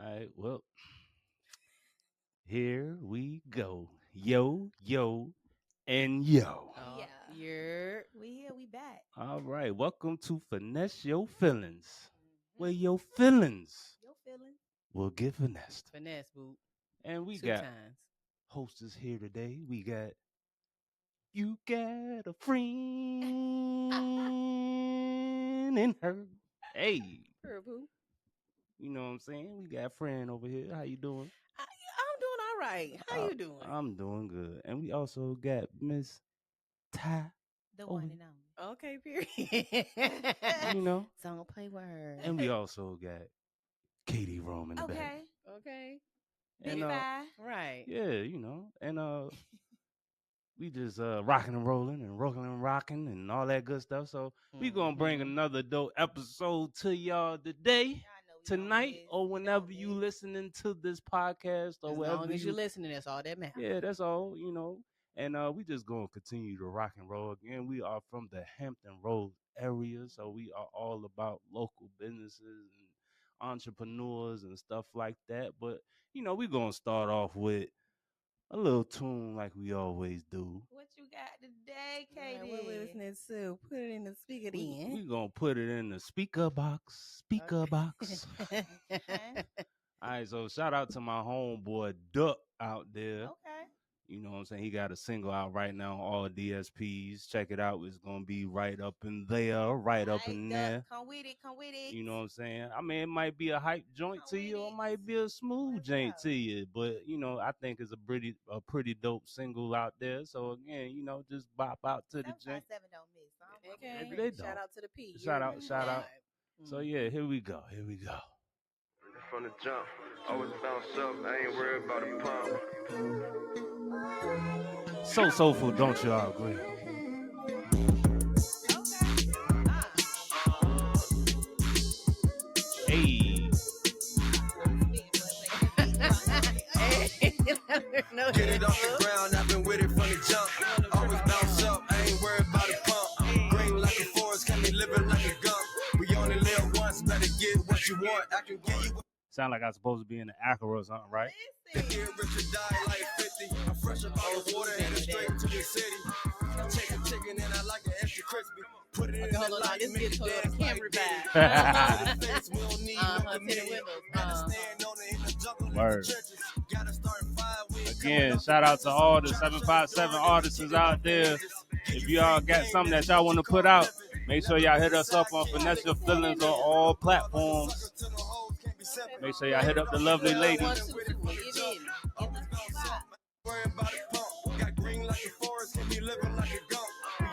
All right, well, here we go. Yo, yo, and yo. Yeah. We back. All right, welcome to Finesse Your Feelings, where Mm-hmm. your feelings Your feelings. will get finessed. Finesse, boo. And we Two got times. hostess here today. We got You Got a Friend in Her. Hey, Her, boo. you know what I'm saying? We got a friend over here. How you doing? I'm doing all right. How Uh, you doing? I'm doing good. And we also got Miss Ty The over one here. and only. Okay, period. You know, Don't play words. and we also got KDRum in the back. Okay. Okay. Big And five. Right. yeah, you know, and we just rocking and rocking and all that good stuff. So we gonna bring Mhm. another dope episode to y'all today, Y'all know we don't tonight, miss. or We whenever don't you miss. listening to this podcast or As wherever long as you're you. listening, that's all that matters. Yeah, that's all, you know. And we just gonna continue to rock and roll again. We are from the Hampton Roads area, so we are all about local businesses and entrepreneurs and stuff like that. But you know, we're gonna start off with a little tune like we always do. What you got today, All right, what we KD? listening to? Put it in the speaker We then. gonna put it in the speaker box. Speaker box. Okay. Okay. All right, so shout out to my homeboy Duck out there. Okay. You know what I'm saying? He got a single out right now, all DSP'S. Check it out. It's gonna be right up in there, right up All right, in Duck. there. Come with it. Come with it. You know what I'm saying? I mean, it might be a hype joint Come to with you, or it it. might be a smooth Let's joint go. to you. But you know, I think it's a pretty dope single out there. So again, you know, just bop out to the joint. 757 don't miss. So I'm Okay. Maybe they Shout don't. out to the P. You Shout heard out, me? shout out. Right. So yeah, here we go. Here we go. From the jump, always bounce up, I ain't worried about a pump. So soulful, don't you all agree? Hey, Hey, no, Get it off the ground, I've been with it from the jump. Always bounce up, I ain't worried about a pump. Green like a forest, can be living like a gump. We only live once, better get what you want. I can give you sound like I'm supposed to be in the Acura or something, right? get rich or die like 50. I'm fresh up out the water, headed straight to the city. I'm taking chicken and I like it extra crispy. Put it in Okay, the hold on. light, This make gets it to a dance like Camry Diddy. vibe. Fence, we don't need no Tinted committee. windows. Gotta stand on it in the jungle in the Word. trenches. Gotta start fire. We ain't Again, coming up shout out the to all the trenches. 757 artists out there. If y'all got something that y'all want to put out, make sure y'all hit us up on Finesse Your Feelings on all platforms. Make sure y'all hit up the lovely lady. 1, 2, 2. Get in. Got green like a forest, can be living like a gump.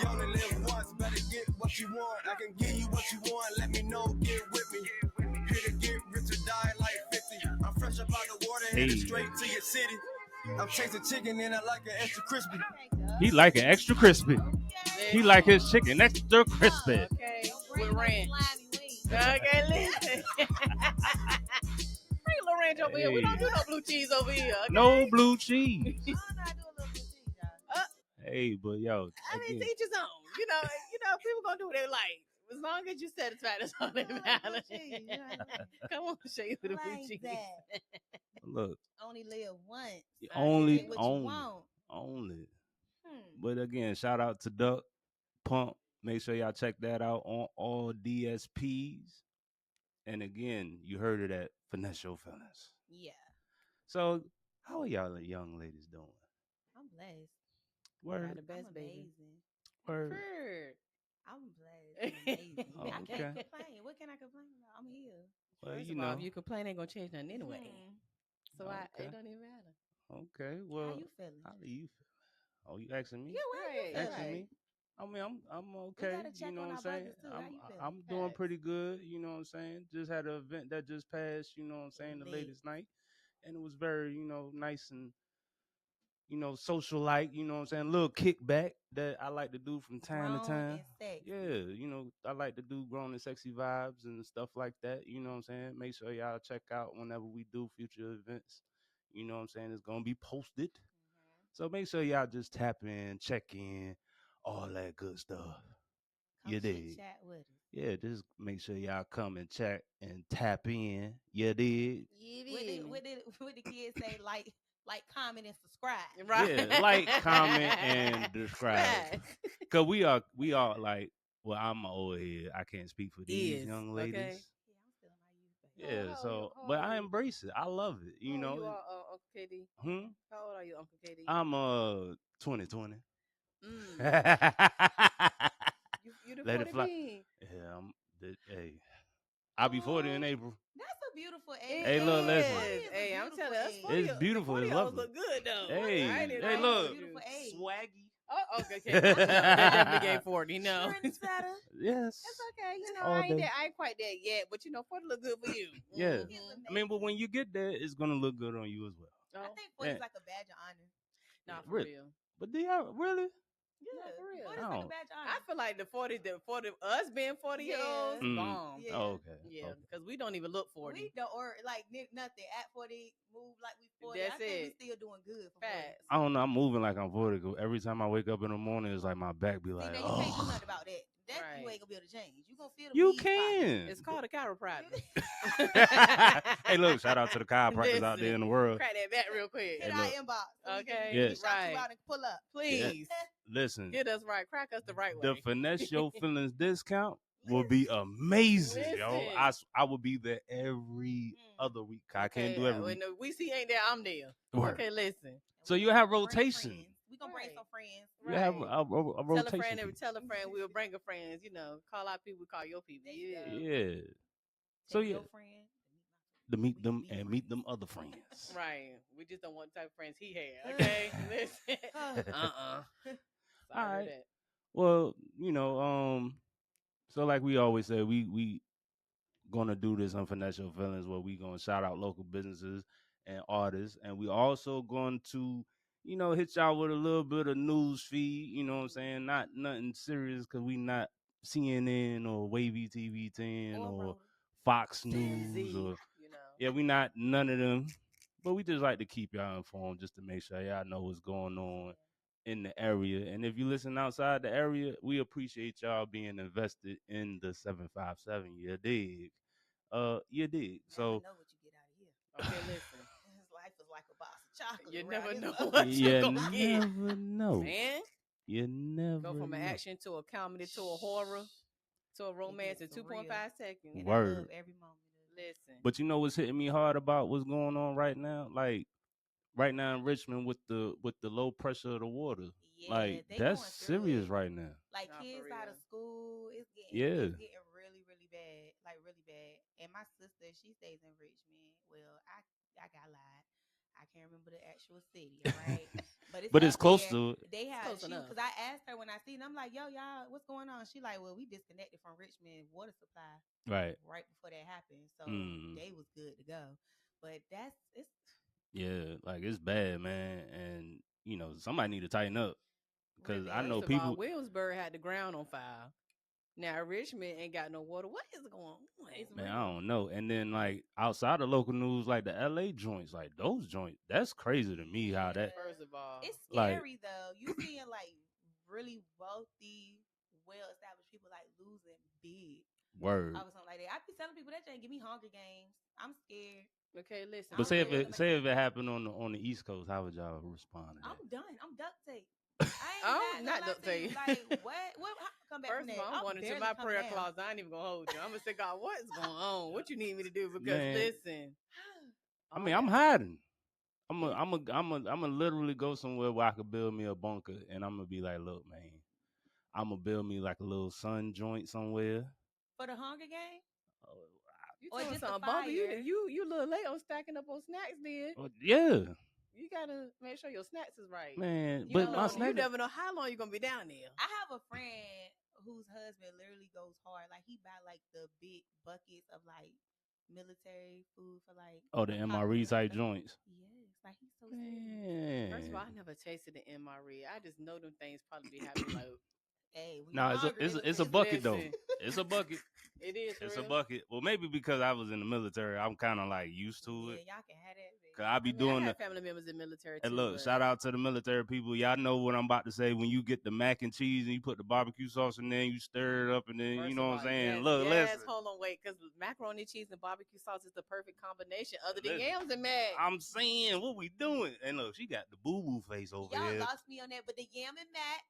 We only live once, better get what you want. I can give you what you want, let me know, get with me. Here to get rich or die like 50. I'm fresh up out the water, headed Hey. straight to your city. I'm chasing chicken and I like it extra crispy. He like it extra crispy. He like his chicken extra crispy. Okay. With ranch. Okay, listen. Bring a little ranch over here. We don't do no blue cheese over here. Okay? No blue cheese. I don't know how to do a little bit, y'all. Hey, but yo, I mean, again, teach his own. You know, people gonna do what they like. As long as you satisfied, that's all that matters. Come on, show you the blue Like cheese. that. look, Only live once. you I only, get What you only, want. only. Hmm. But again, shout out to Duck Pump. Make sure y'all check that out on all DSP'S. And again, you heard it at Finesse Your Feelings. Yeah. So, how are y'all young ladies doing? I'm blessed. Word, Got the best I'm baby. amazing. word. Heard. I'm blessed. I'm amazing. Oh, I okay. can't complain. What can I complain about? I'm here. Well, First you of all, know. if you complain, ain't gonna change nothing anyway. Mhm. So Okay. it don't even matter. Okay, well, How you feeling? how do you feel? Oh, you asking me? Yeah, what you Right. feel Asking like? me? I mean, I'm We okay. gotta check You know on what I'm our saying? brothers too. How you feeling? I'm doing Facts. pretty good. You know what I'm saying? Just had an event that just passed. You know what I'm saying? The Lit. latest night, and it was very nice and social-like. You know what I'm saying? A little kickback that I like to do from time to Grown time. and sexy. Yeah, I like to do grown and sexy vibes and stuff like that. You know what I'm saying? Make sure y'all check out whenever we do future events. You know what I'm saying? It's gonna be posted. So make sure y'all just tap in, check in, all that good stuff. Come You chit dig? chat with us. yeah, just make sure y'all come and check and tap in. You dig? What the kids say? Like, comment, and subscribe. Right. Yeah, like, comment, and describe. Right. Cause we are like. Well, I'm an old head. I can't speak for these Is, young ladies. okay. Yeah, I'm still in my youth, baby. Yeah, How old so you but I are? embrace it. I love it. You How old know. you are, Uncle KD? How old are you, Uncle KD? I'm 2020. You the Let it 40 fly. bean. Yeah, hey, I'll be 40 in April. That's a beautiful It age. Hey, look, listen. 40 is a Hey, I'm beautiful telling us, age. 40, It's beautiful. The 40 It's olds lovely. look good though. Hey, I ain't even hey, gonna look, hold you. Beautiful age. swaggy. Oh, okay. No, that definitely gave 40. No. Trendsetter. Yes. It's okay. You know, All I ain't day. I ain't quite there yet, but 40 look good for you. Yeah. He's I mean, but amazing. when you get there, it's gonna look good on you as well. I think 40 Yeah. is like a badge of honor. Nah, for Really? real. But do y'all really? Yeah, for real. 40 is I like a don't- badge of I honor. feel like the 40, us being 40-year-olds, Yeah. bomb. Yeah. Oh, okay. Yeah, Okay. because we don't even look 40. We don't, or like nothing. At 40, move like we 40. That's I think it. we still doing good for 40. Facts. I don't know. I'm moving like I'm 40. 'Cause every time I wake up in the morning, it's like my back be See, like, now you can't do oh. nothing about that. That you Right. ain't gonna be able to change. You gonna feel the You weed spot. can. It's called a chiropractor. Hey, look! Shout out to the chiropractors out there in the world. Crack that back real quick. Hit Hey, our look. inbox. So we Okay, can Yeah. shout right. you out and pull up. Please Listen, get us right. Crack us the right the way. finesse your feelings discount will be amazing, yo. Listen. I will be there every other week. I can't do every week. When we see ain't there, I'm there. Word. Okay, listen. So you have rotation. We gonna bring Right. some friends. You have a Tell a rotation. friend, tell a friend, we'll bring a friend. You know, call our people, call your people. Yeah. Yeah. So Take yeah, your friend to meet we them be and friends. meet them other friends. Right. We just don't want the type of friends he had. Okay. Listen. All Sorry right. that. Well, you know, so like we always say, we gonna do this on Financial Feelings where we gonna shout out local businesses and artists, and we also going to, you know, hit y'all with a little bit of news feed. You know what I'm saying? Not nothing serious because we not CNN or Wavy TV 10 or Fox News Z, or you know. yeah, we not none of them. But we just like to keep y'all informed just to make sure y'all know what's going on in the area. And if you listen outside the area, we appreciate y'all being invested in the 757. You dig? You dig. So know what you get out of here. Okay, listen. His life is like a box of chocolate. You around never this know mother- what you you gonna get. never know. Man, You never go from an know. action to a comedy to a horror to a romance in gets 2.5 real. seconds. And Word. I love every moment of it. Listen. But you know what's hitting me hard about what's going on right now? Like right now in Richmond with the low pressure of the water. Yeah, Like they that's going through serious it. right now. Like Nah, kids for out real. of school, it's getting really, really bad. Like really bad. And my sister, she stays in Richmond. Well, I got lied. I can't remember the actual city, all right? But it's up close there. to it. They have close enough. because I asked her when I seen them, I'm like, yo, y'all, what's going on? She like, well, we disconnected from Richmond water supply Right. before that happened. So Mm. they was good to go. But it's Yeah, like it's bad, man. And you know, somebody need to tighten up. Because really I know First of all, people Williamsburg had the ground on fire. Now Richmond ain't got no water. What is going on? man, I don't know. And then like outside of local news, like the LA joints, like those joints, that's crazy to me how that First of all, it's like- scary though. You seeing like really wealthy, well established people like losing big word. over something like that. I be telling people that ain't give me Hunger Games. I'm scared. okay, listen. But say if I'm it happened on the East Coast, how would y'all respond to that? I'm done. I'm duct tape. I ain't not gonna duct lie to you. tape. Like what? How come back First from of that? all, I'm going into barely my coming prayer down. closet. I ain't even gonna hold you. I'm gonna say, God, what is going on? What you need me to do? Because Man. listen, I mean, I'm hiding. I'm a literally go somewhere where I could build me a bunker, and I'm gonna be like, look, man, I'm gonna build me like a little sun joint somewhere. For the Hunger Game? You Or doing just the something, Bumper. fire. You a little late on stacking up on snacks, then. Yeah, You gotta make sure your snacks is right. man. You But don't my know, snack. you never know how long you're gonna be down there. I have a friend whose husband literally goes hard. Like he buy like the big buckets of like military food for like The MRE type joints. Yes, like he's so serious. Man. First of all, I never tasted the MRE. I just know them things probably be having like. Hey, when No, you hungry, it's a bucket though. Listen. It's a bucket. It is. It's for a real? bucket. Well, maybe because I was in the military, I'm kind of like used to yeah, it. y'all can have that. Baby. Cause I be I doing had the. family members in military too. And look, but- shout out to the military people. Y'all know what I'm about to say. When you get the mac and cheese and you put the barbecue sauce in there, you stir it up, and then First you know of what all, I'm saying. yes, Look, yes, listen. hold on, wait, because macaroni cheese and barbecue sauce is the perfect combination. Other than Listen, yams and mac. I'm saying, what we doing? And look, she got the boo boo face over Y'all here. lost me on that, but the yam and mac,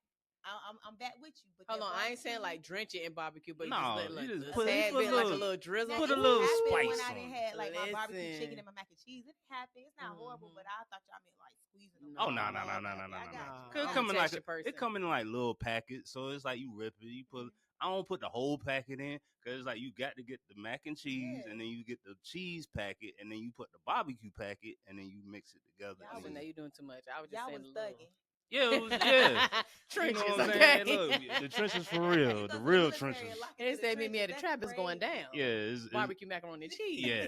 I'm back with you. But Hold that on, I ain't saying barbecue- like drench it in barbecue, but No, just you just a put- tad put a bit, like a little- little drizzle. Now, put a it little happened spice when I on didn't it. had like my barbecue Listen. chicken and my mac and cheese. It happened. It's not horrible, but I thought y'all meant like squeezing them. Oh no. I No. got Cause you. it I'm come a in like texture person. it come in like little packets, so it's like you rip it. You put. I don't put the whole packet in because it's like you got to get the mac and cheese, Yeah. and then you get the cheese packet, and then you put the barbecue packet, and then you mix it together. Y'all I and was then now you doing too much. I was just Y'all saying was a little. thugging. yeah, it was yeah. Trenches, You know what I'm okay. saying? Look, the trenches for You real, go the to real military trenches. and lock They into the say meet me at the trenches, trap that's is going crazy. down. Yeah, it's Barbecue macaroni and cheese. yeah,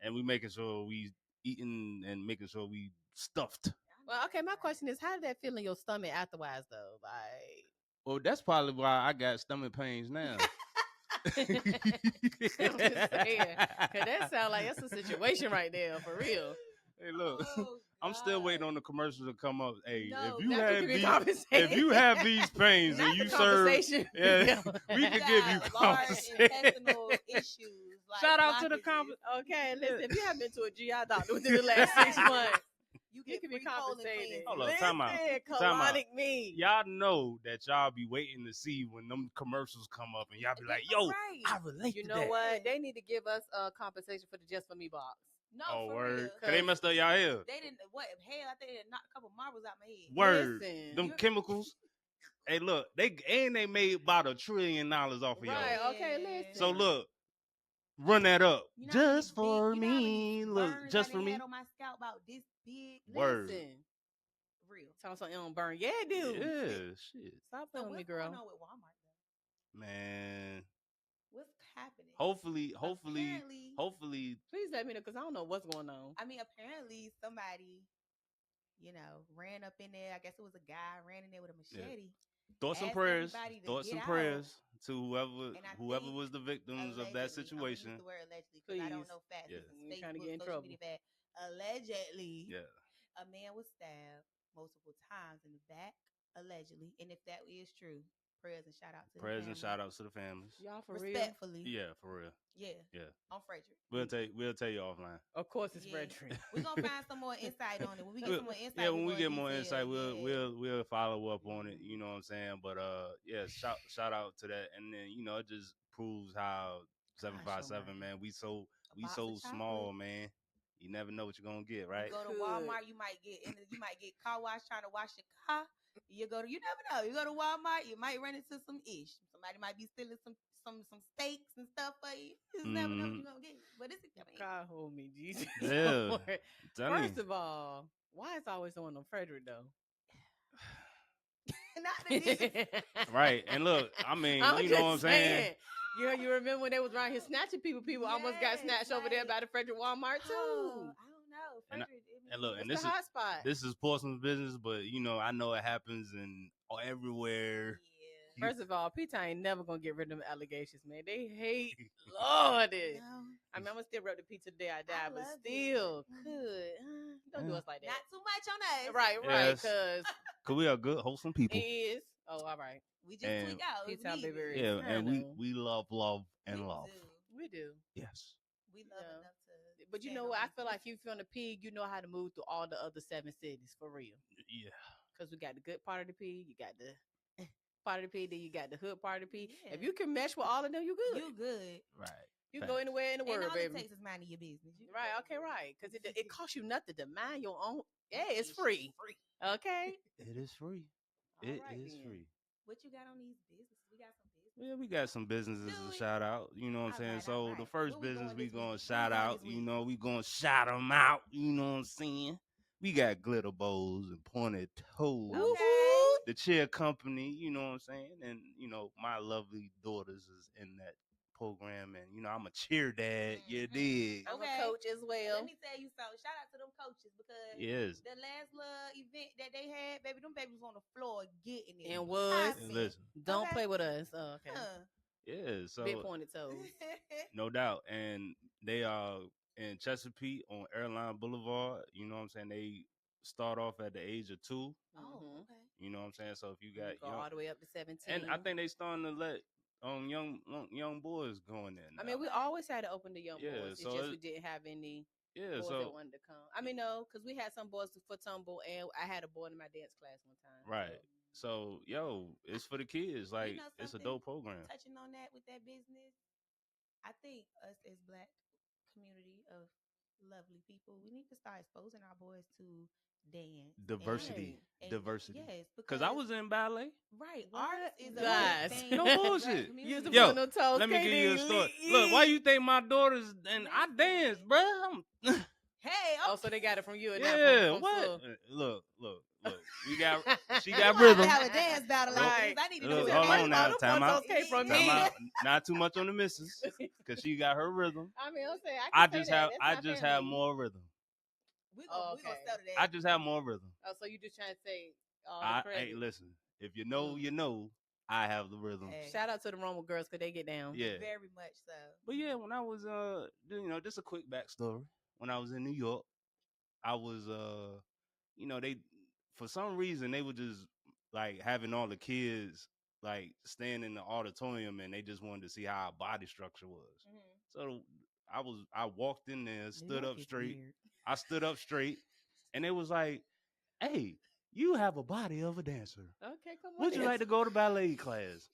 and we making sure we eating and making sure we stuffed. Well, okay. My question is, how did that feel in your stomach afterwards, though? Like, Well, that's probably why I got stomach pains now. I'm just saying, 'cause that sound like that's a situation right there for real. Hey, look, Oh, I'm still waiting God. on the commercial to come up. Hey, No, if you That have could be these, conversation. if you have these pains Not and the you serve, conversation. yeah, we You could got give you large conversation. intestinal issues. Like Shout out to the blockages. Okay, listen, if you have been to a GI doctor within the last 6 months, You you can be free colon compensated. Hold up, cleanses. time out. Listen, Time out. colonic me. Y'all know that y'all be waiting to see when them commercials come up, and y'all be like, "Yo, Right. I relate You to know that." what? They need to give us compensation for the Just For Me box. No, Oh, for word. real. Cause they messed up y'all ear. They didn't. What hell? I think they knocked a couple marbles out my head. Word. Listen. Them chemicals. Hey, look, they made about $1 trillion off of Right, y'all. okay, Yeah. listen. So look, run that up. You know how many Just for big- you know how many me. Look, burns just I for done me. had on my scalp about this big. Word. Listen. Real. Sounds like it don't burn. Yeah, dude. Yeah, shit. Stop So playing with me, what's girl. going on with Walmart though? Man. What's happening? Hopefully, Apparently- Please let me know, because I don't know what's going on. I mean, apparently somebody, ran up in there. I guess it was a guy ran in there with a machete. Thoughts and Ask prayers. everybody to Thoughts get and out. prayers to And I whoever think was the victims of that Allegedly. I'm gonna use situation. the word allegedly because I don't Please. know facts. Yeah. This is You ain't trying to Facebook, get in social trouble. media bad. Allegedly, Yeah. a man was stabbed multiple times in the back. Allegedly, and if that is true, prayers and shout out to Prayers the and family. shout outs to the families. Y'all for real? Respectfully, Yeah, for real. yeah, Yeah. on Frederick. We'll tell you offline. Of course it's Yeah. Frederick. We're gonna find some more insight on it. When we get some more insight, Yeah, we're when we gonna get more detail. insight, Yeah. we'll follow up on it. You know what I'm saying? But yeah, shout out to that, and then it just proves how 757 man, we so box of small, chocolate. man. You never know what you're gonna get, right? You go to Could. Walmart, you might get car wash trying to wash your car. You never know. You go to Walmart, you might run into some ish. Somebody might be stealing some steaks and stuff for you. You just never know what you're gonna get. But it's God hold me, Jesus. Yeah. Lord. Telling First you. of all, why is always on Frederick though? not the niggas. Right. And look, I mean, I'm you know just what I'm saying? You remember when they was around here snatching people? People almost got Yes, snatched over there like, by the Frederick Walmart too. Oh, I don't know. And Frederick, And look, What's and the this hot spot? this is Portsmouth business, but I know it happens in everywhere. yeah. First of all, Peter ain't never gonna get rid of them allegations, man. They hate Lord it. No, I mean, I'm gonna still rep the pizza the day I die, I but love still, it. could don't do us like that. not too much on us. Right, Yes. because Cause we are good, wholesome people. it is. Oh, all right. We just And tweak out. Pizza We need baby. it. Yeah, I and know. we love and We love. do. We do. Yes. We love Yeah. enough to. But you stand know on what? I these feel like things. if you're on the pig, you know how to move through all the other 7 cities for real. Yeah. Because we got the good part of the pig, you got the part of the pig, then you got the hood part of the pig. Yeah. If you can mesh with all of them, you good. You good. Right. You can go anywhere in the world, and all baby. it takes is minding your business. You Right, go okay, anywhere. right. Because it costs you nothing to mind your own. Yeah, it's free. Okay. It is free. All It right, is then. free. What you got on these businesses? We got some business. Yeah, we got some businesses Do to we? shout out. You know what I'm saying? Alright, So alright. the first Where we business going we this week? gonna Where we shout going out. this week? We gonna shout them out. You know what I'm saying? We got glitter bows and pointed toes. Okay. The chair company. You know what I'm saying? And my lovely daughters is in that program, and I'm a cheer dad. You Mhm. dig? I'm Okay. a coach as well. Let me tell you something. Shout out to them coaches because Yes. the last little event that they had, baby, them babies on the floor getting it. And was. Popping. Listen. Don't Okay. play with us. Oh, okay. Huh. Yeah. So Big pointed toes. no doubt, and they are in Chesapeake on Airline Boulevard. You know what I'm saying? They start off at the age of 2. Oh, okay. You know what I'm saying? So if you got go all the way up to 17. and I think they starting to let young boys go in there now. I mean, we always had to open the young boys. It's so just we didn't have any boys so that wanted to come. I mean, no, because we had some boys for tumble, and I had a boy in my dance class one time. right. So it's for the kids. Like You know it's a something? dope program. Touching on that with that business, I think us as Black community of lovely people, we need to start exposing our boys to dance, Diversity. and Diversity. yes, Because I was in ballet. right. What? Art is a Guys. big thing. No in the Black bullshit. community. Use the Yo, no toes. Let me give you a story. KD. Look, why you think my daughters and I Listen. dance, bruh? Hey, Oh, so they got it from you and Yeah, not from what? Flo. Look. We she we got gonna rhythm. have a dance battle like Right. this. I need to Look, do hold that. on now. Them Time out. photos came from Time me. out. Not too much on the missus, because she got her rhythm. I mean, I'm saying I can say just that. have That's I my just family. have more rhythm. We gonna Okay. settle that. I just have more rhythm. Oh, so you just trying to say all the credit. Hey, listen. If you know, you know. I have the rhythm. Hey, Shout out to the Roma girls because they get down. Yeah. very much so. But yeah, when I was just a quick backstory. When I was in New York, I was they for some reason they were just like having all the kids like staying in the auditorium and they just wanted to see how our body structure was. So I walked in there, stood up straight. I stood up straight, and it was like, "Hey, you have a body of a dancer. Okay, come on. Would you like to go to ballet class?"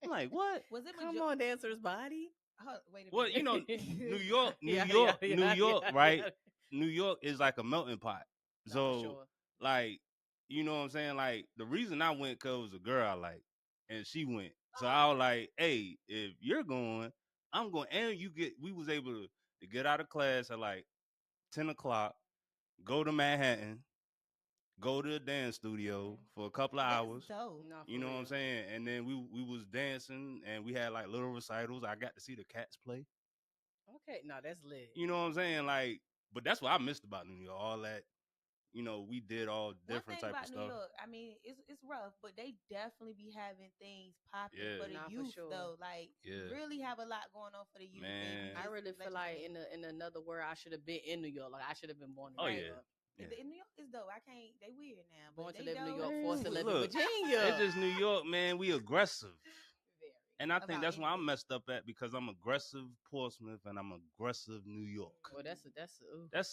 I'm like, "What?" Was it Come on, dancer's body. Wait a minute. Well, you know, New York, Yeah. right? New York is like a melting pot. No, So, for sure. like, you know what I'm saying? Like, the reason I went because it was a girl I like, and she went. So I was like, "Hey, if you're going, I'm going." And we was able to get out of class at like 10 o'clock, go to Manhattan, go to the dance studio for a couple of hours. Dope. No, You know for what I'm real. saying? And then we was dancing, and we had like little recitals. I got to see the cats play. Okay, no, that's lit. You know what I'm saying? Like, but that's what I missed about New York. All that, we did all different type of New stuff. York, I mean, it's rough, but they definitely be having things popping Yeah. for the Nah, for youth, sure. though. Like, Yeah. really have a lot going on for the youth. Man. I really feel like in another word, I should have been in New York. Like I should have been born in Oh, New yeah. York. In New York is dope. I can't. They weird now. Born But to they live in New dope. York, forced to live in Look, Virginia. It's just New York, man. We aggressive. Very. And I think About that's where I'm anything. messed up at because I'm aggressive Portsmouth and I'm aggressive New York. Well, that's a That's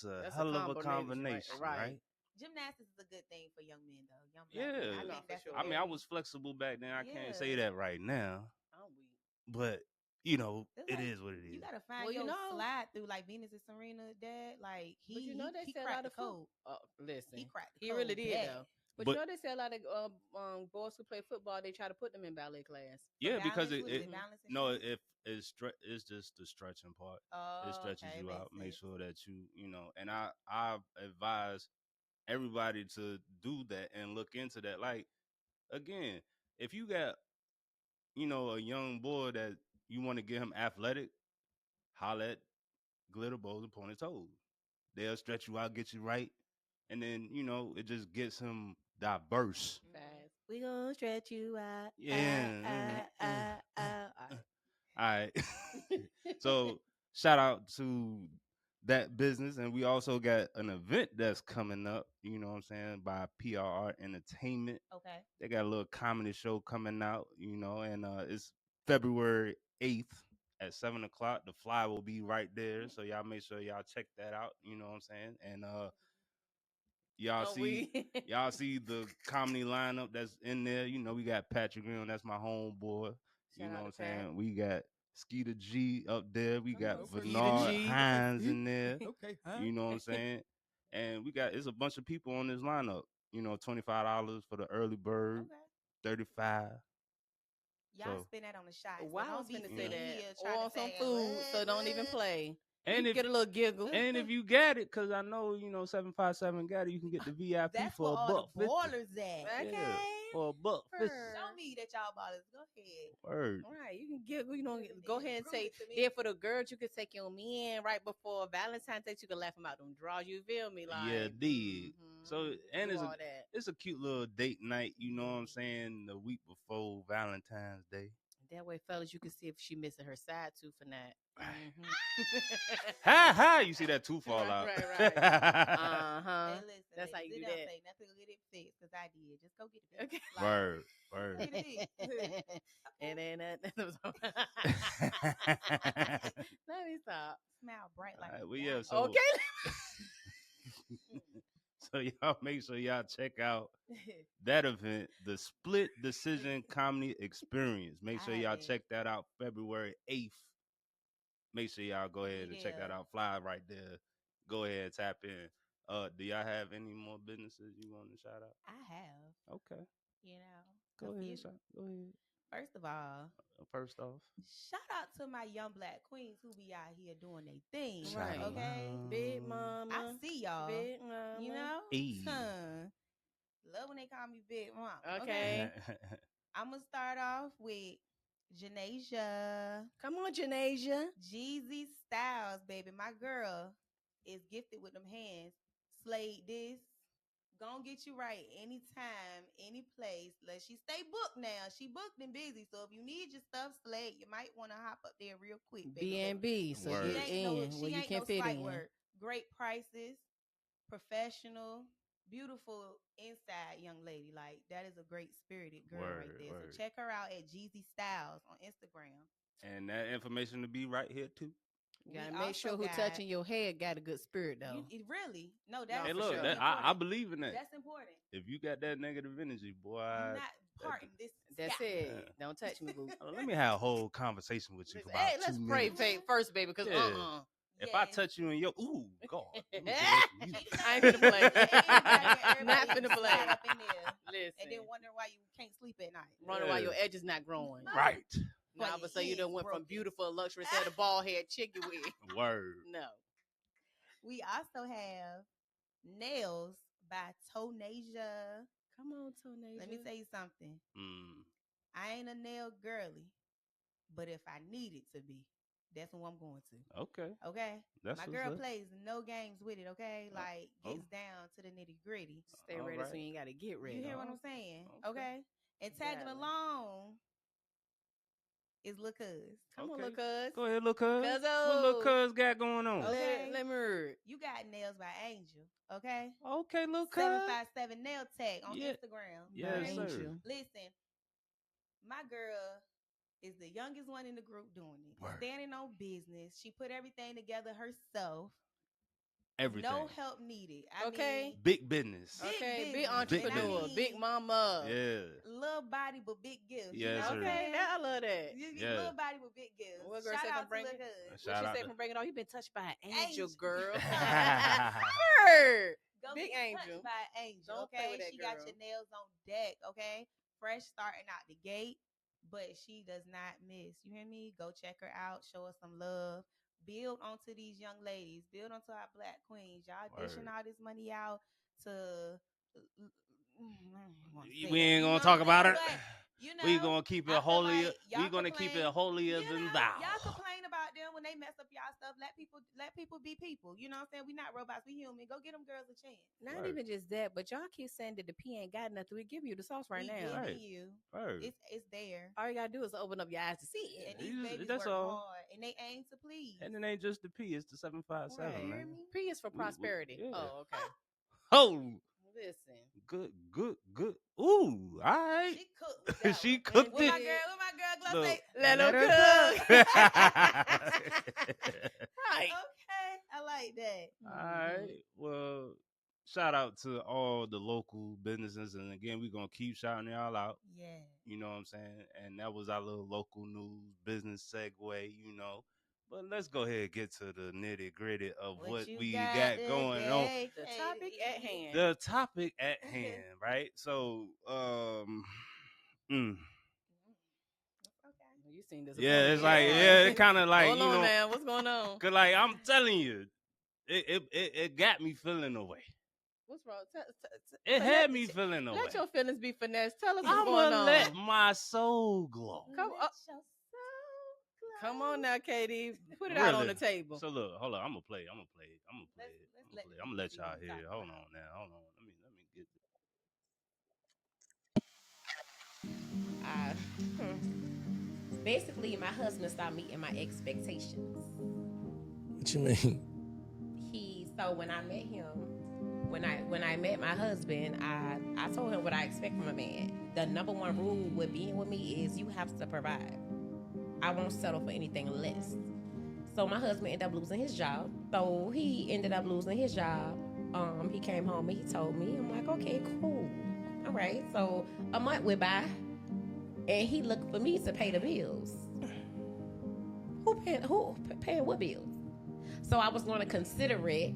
a that's hell of a combination, combination, right? Gymnastics is a good thing for young men, though. Young black Yeah. men. I No, think for that's sure. I mean, I was flexible back then. I can't say Yeah. that right now, I'm weak. but That's it like, is what it You is. gotta find Well, you your know- slide through like Venus and Serena, dad. Like But you know they he say a cracked lot the of code. listen, He cracked the he code. really did bad. though. But, But- you know they say a lot of boys who play football, they try to put them in ballet class. Yeah, because balance, it balance and no, shit? if it's just the stretching part. Oh, It stretches okay, you makes out, make sense. sure that and I advise everybody to do that and look into that. Like again, if you got a young boy that you want to get him athletic, holla at Glitter Bows and Pointed Toes. They'll stretch you out, get you right, and then it just gets him diverse. Fast. We gonna stretch you out. Yeah. All All right. So shout out to that business, and we also got an event that's coming up. You know what I'm saying, by PRR Entertainment. Okay. They got a little comedy show coming out. And it's February 8th at 7 o'clock. The flyer will be right there, so y'all make sure y'all check that out. You know what I'm saying, and y'all see the comedy lineup that's in there. We got Patrick Green, that's my homeboy. You know what I'm saying? We got Skeeter G up there. We got Bernard Hines in there. Okay. You know what I'm saying? And it's a bunch of people on this lineup. $25 for the early bird, Okay. $35. Y'all So- spend that on the shots. Well, I Don't was be finna sitting say here that. trying Or to on some say, food, so "What, don't even what?" play. And you if get a little giggle. and if you got it, because I know 757 got it, you can get the VIP That's for where all the $1.50. ballers at. Okay. Yeah, for $1.50. Show me that y'all ballers. Go ahead. Word. All right, you can giggle. Really Go did. ahead and Prove say. it to me. Then for the girls, you can take your men right before Valentine's Day. You can laugh them out them draws. You feel me? Like Yeah, dig. So and do it's all that. it's a cute little date night. You know what I'm saying? The week before Valentine's Day. That way, fellas, you can see if she missing her side tooth or not. Ha ha! You see that tooth fall out. Right. Hey, listen, That's how you do that. Say nothing to get it fixed because I did. Just go get it fixed. Okay. Like, Word. go get it fixed. And then let me stop. Smile bright like Alright, a well, yeah, diamond. so- Okay. So y'all make sure y'all check out that event, the Split Decision Comedy Experience. Make sure y'all check that out February 8th. Make sure y'all go ahead and check that out. Fly right there. Go ahead and tap in. Do y'all have any more businesses you want to shout out? I have. Okay. You know. Go ahead. Go ahead. First of all, First off, shout out to my young black queens who be out here doing their thing. Right. Okay. Big mama. I see y'all. Big mama. You know? Hey. Love when they call me Big Mama. Okay. I'm going to start off with Janasia. Come on, Janasia. Geezy Styles, baby. My girl is gifted with them hands. Slayed this. Gonna get you right anytime, any place. Let she stay booked now. She booked and busy. So if you need your stuff slayed, you might want to hop up there real quick. B&B. So Word. get in where you can fit in. Word. Great prices, professional, beautiful inside young lady. Like that is a great spirited girl right there. Word. So check her out at Geezy Styles on Instagram. And that information to be right here too. You gotta make sure who touching your head got a good spirit though. Really? No, that's Hey, look, sure. I believe in that. That's important. If you got that negative energy, boy, You're not parting this. That's it. Don't touch me, boo. Let me have a whole conversation with you for about Hey, let's 2 pray minutes. first, baby, because If I touch you in your God, I ain't finna play. Not finna play. Listen. And then wonder why you can't sleep at night. Running while your edge is not growing. Right. Now, I would say you done went from beautiful luxury to the bald head chick you with. Word. No. We also have Nailz by Tonaja. Come on, Tonaja. Let me tell you something. I ain't a nail girly, but if I need it to be, that's who I'm going to. Okay. That's my girl plays no games with it. Okay, like gets down to the nitty gritty. Stay ready so you ain't gotta get ready. You hear what I'm saying? Okay. And tagging along is Lil' Cuz. Come on, Lil' Cuz. Go ahead, Lil' Cuz. Cuzzo. What Lil' Cuz got going on? Okay. Let me hear. You got Nails by Angel. Okay. Okay, Lil' Cuz. 757 Nail Tag on Instagram. Yes, right? sir. Listen, my girl is the youngest one in the group doing it. Word. Standing on business. She put everything together herself. Everything. No help needed. I mean, big business. Big entrepreneur. Big mama. Yeah. Little body but big gifts. Yes, sir. Okay, I love that. Yeah. Little body with big gifts. What girl Shout say out from Bring to It? Lil' Cuz. What she say from Bring It On? You been touched by an angel, girl. Go big get angel. touched by an angel. Don't play Okay, with that she girl. got your nails on deck. Okay, fresh starting out the gate, but she does not miss. You hear me? Go check her out. Show her some love. Build onto these young ladies. Build onto our black queens. Y'all dishing all this money out to. We ain't gonna talk about it. You know, we gonna keep it holier. Like we gonna keep it holier than thou. Y'all complain about them when they mess up y'all stuff. Let people be people. You know what I'm saying? We not robots. We human. Go get them girls a chance. Not even just that, but y'all keep saying that the P ain't got nothing. We give you the sauce right now. Giving you. It's there. All you gotta do is open up your eyes to see it. And these babies work hard, and they aim to please. And it ain't just the P. It's the 757, man. P is for prosperity. Oh, okay. Oh. Listen. Good. Ooh, all right. She cooked. She cooked it. What my girl Glow say? Let her cook. Right. Okay, I like that. All right. Well, shout out to all the local businesses, and again, we're gonna keep shouting y'all out. Yeah. You know what I'm saying? And that was our little local news business segue. You know. But let's go ahead and get to the nitty gritty of what we got going on. The topic at hand. The topic at hand, right? So, You seen this? Yeah, it's like, it kind of like, hold on, man. What's going on? Cause like I'm telling you, it got me feeling away. What's wrong? It had me feeling away. Let your feelings be finessed. Tell us what's going on. I'ma let my soul glow. Come on now, Katie. Put it out on the table. So look, hold on. I'm gonna play it. I'm gonna let y'all hear it. Hold on now. Hold on. Let me get this. basically my husband stopped meeting my expectations. What you mean? So when I met him, when I met my husband, I told him what I expect from a man. The number one rule with being with me is you have to provide. I won't settle for anything less. So my husband ended up losing his job. So he ended up losing his job. He came home and he told me. I'm like, okay, cool. All right. So a month went by, and he looked for me to pay the bills. Who paying what bills? So I was going to consider it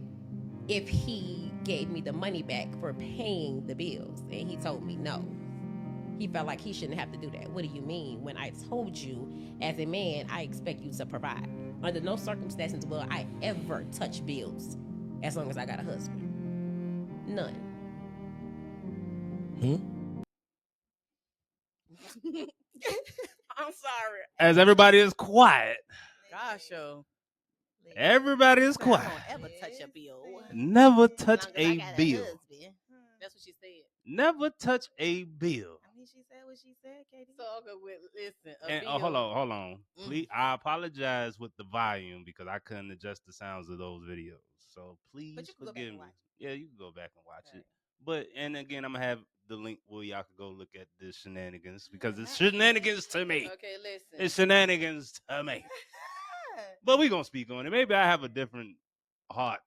if he gave me the money back for paying the bills. And he told me no. He felt like he shouldn't have to do that. What do you mean? When I told you, as a man, I expect you to provide. Under no circumstances will I ever touch bills as long as I got a husband. None. I'm sorry. As everybody is quiet. Gosh, yo. Everybody is I quiet. don't ever touch a bill. Never touch As long as I a got bill. husband. That's what she said. Never touch a bill. I mean, she said what she said, Katie. So okay, listen. And bill. hold on. Please, I apologize with the volume because I couldn't adjust the sounds of those videos. So please forgive me. Yeah, you can go back and watch it. But and again, I'm gonna have the link where y'all can go look at the shenanigans because it's shenanigans to me. Okay, listen. It's shenanigans to me. But we gonna speak on it. Maybe I have a different heart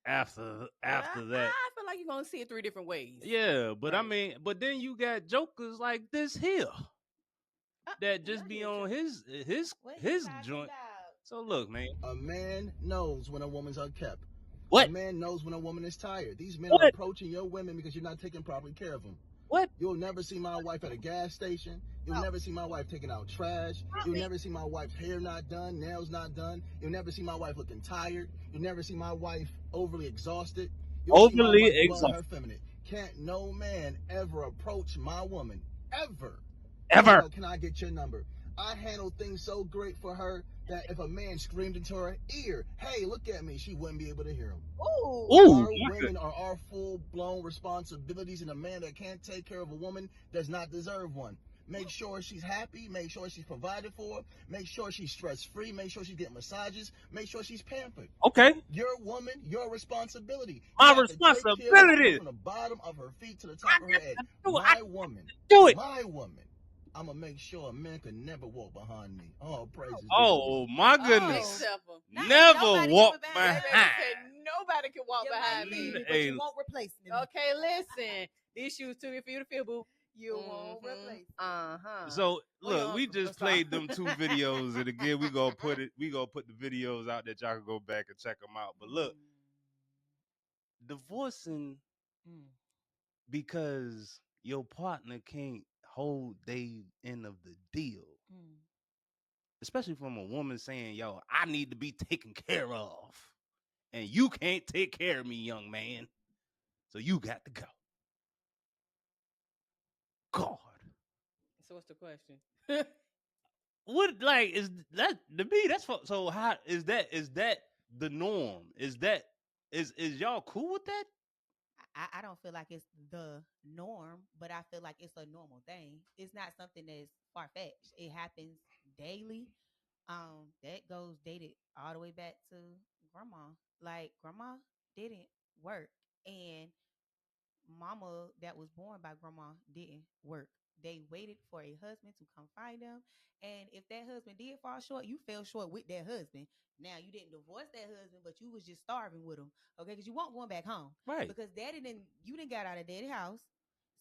after that. I feel like you're gonna see it 3 different ways. Yeah, but right. I mean, but then you got jokers like this here that just be on his joint. So look, man. A man knows when a woman's unkept. What? A man knows when a woman is tired. These men What? are approaching your women because you're not taking properly care of them. What? You'll never see my wife at a gas station. You'll never see my wife taking out trash. You'll never see my wife's hair not done, nails not done. You'll never see my wife looking tired. You'll never see my wife overly exhausted. You'll overly see my wife exhausted. her feminine. Can't no man ever approach my woman. Ever. Ever. Can I get your number? I handle things so great for her that if a man screamed into her ear, hey, look at me, she wouldn't be able to hear him. Ooh, our women are our full-blown responsibilities, and a man that can't take care of a woman does not deserve one. Make sure she's happy, make sure she's provided for, make sure she's stress-free, make sure she's getting massages, make sure she's pampered. Okay. Your woman, your responsibility. My responsibility. From the bottom of her feet to the top of her head. My woman. Do it. My woman. I'm going to make sure a man can never walk behind me. Oh, praises. Oh, my goodness. Oh, never walk behind. Nobody can walk behind me. But you won't replace me. Okay, listen. These shoes too for you to feel, boo. You won't replace me. So look, we just played them 2 videos, and again we gonna put the videos out that y'all can go back and check them out. But look, divorcing because your partner can't hold their end of the deal. Especially from a woman saying, yo, I need to be taken care of. And you can't take care of me, young man. So you got to go. God. So what's the question? What like is that to me? That's so how is that the norm? Is y'all cool with that? I don't feel like it's the norm, but I feel like it's a normal thing. It's not something that's far-fetched. It happens daily. That goes dated all the way back to grandma. Like grandma didn't work, and mama that was born by grandma didn't work. They waited for a husband to come find them, and if that husband did fall short, you fell short with that husband. Now you didn't divorce that husband, but you was just starving with him, okay? Because you weren't going back home, right? Because you didn't got out of daddy house,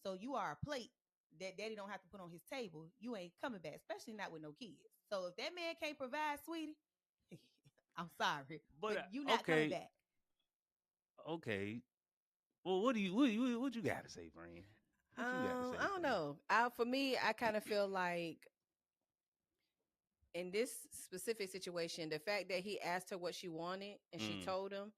so you are a plate that daddy don't have to put on his table. You ain't coming back, especially not with no kids. So if that man can't provide, sweetie, I'm sorry, but you not coming back. Okay. Well, what you got to say, friend? I don't know. For me, I kind of feel like in this specific situation, the fact that he asked her what she wanted and she told him,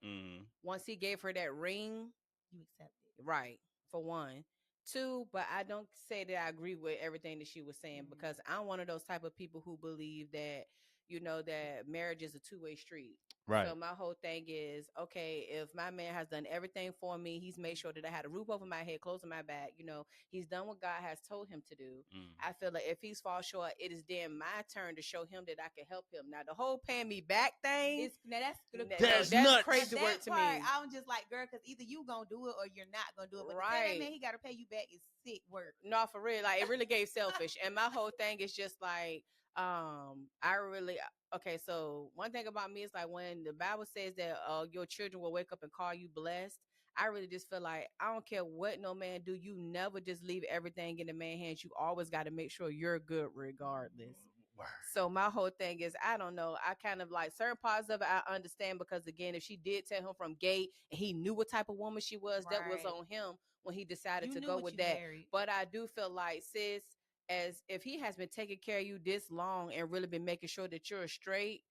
once he gave her that ring, you accepted. Right, for one. 2, but I don't say that I agree with everything that she was saying because I'm one of those type of people who believe that you know, that marriage is a two-way street. Right. So my whole thing is, okay, if my man has done everything for me, he's made sure that I had a roof over my head, clothes on my back, you know, he's done what God has told him to do. I feel like if he's fall short, it is then my turn to show him that I can help him. Now the whole paying me back thing, That's that's nuts. crazy That work to part, me. I'm just like, girl, because either you gonna do it or you're not gonna do it. But to tell Right. that man he gotta pay you back is sick work. No, for real. Like it really gave selfish. And my whole thing is just like, I really okay, so one thing about me is like when the Bible says that your children will wake up and call you blessed, I really just feel like I don't care what no man do, you never just leave everything in the man's hands. You always got to make sure you're good regardless. Word. So my whole thing is, I don't know. I kind of like certain parts of it I understand because again, if she did tell him from gate and he knew what type of woman she was, that was Right. on him when he decided You to knew go what with you that. married. But I do feel like, sis, as if he has been taking care of you this long and really been making sure that you're straight,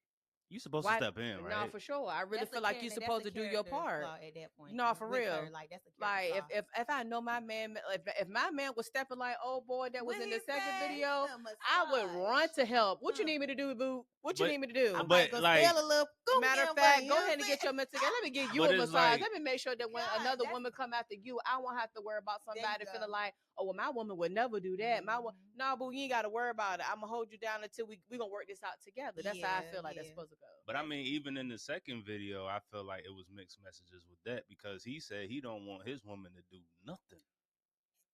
You supposed why- to step in, right? no, for sure. I really That's a feel like char- you're that's supposed a to do your character part. flaw at that point. No, for with real. her, like that's a Like character flaw. if I know my man, if my man was stepping like old boy that was What in he the second say? video, A I would massage. run to help. What you Mm. need me to do, boo? What you But- need me to do? I but, might go like- steal a little. Matter of fact, go ahead and get your mental together. Let me give you But a it's massage. like- Let me make sure that when God, another that's- woman come after you, I won't have to worry about There you somebody go. feeling like, oh, well, my woman would never do that. My Mhm. no, boo, you ain't got to worry about it. I'm gonna hold you down until we gonna work this out together. That's how I Yeah, feel like that's yeah. supposed to go. But I mean, even in the second video, I feel like it was mixed messages with that because he said he don't want his woman to do nothing.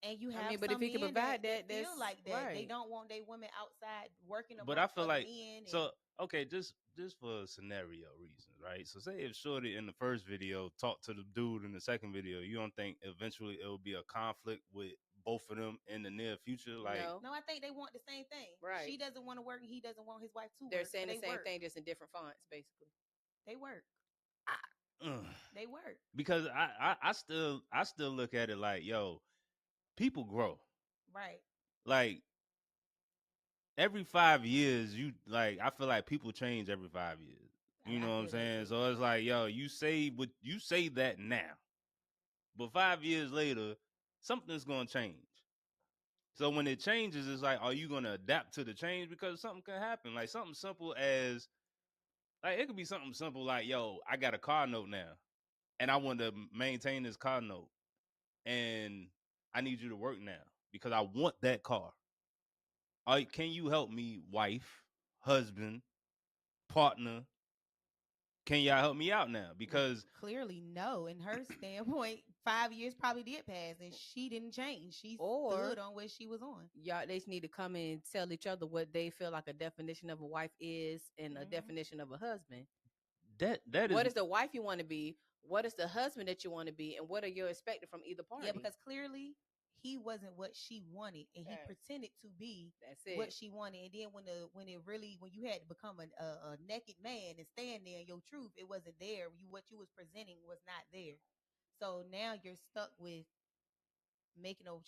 And you I have mean, but some if he can men provide that that, feel that's like that. They right. don't want their women outside working. But I feel like men so okay, just for scenario reasons, right? So say if Shorty in the first video talked to the dude in the second video, you don't think eventually it will be a conflict with both of them in the near future? Like No, I think they want the same thing. Right. She doesn't want to work, and he doesn't want his wife to They're work. saying so the they same work. thing, just in different fonts, basically. They work. ugh. They work. Because I still look at it like, yo, people grow. Right. Like every 5 years, you like I feel like people change every 5 years. You know what I'm feel that saying? too. So it's like, yo, you say that now, but 5 years later, something's gonna change. So when it changes, it's like, are you gonna adapt to the change? Because something can happen. Like something simple as, like it could be something simple like, yo, I got a car note now, and I want to maintain this car note, and I need you to work now because I want that car. Can you help me, wife, husband, partner? Can y'all help me out now? Because Clearly, no. In her standpoint, 5 years probably did pass, and she didn't change. She Or- stood on what she was on. Y'all, they just need to come and tell each other what they feel like a definition of a wife is and a Mhm. definition of a husband. that What is is the wife you want to be? What is the husband that you want to be? And what are you expecting from either party? Yeah, because clearly he wasn't what she wanted, and he Right. pretended to be that's it. what she wanted. And then when you had to become a naked man and stand there in your truth, it wasn't there. What you was presenting was not there. So now you're stuck with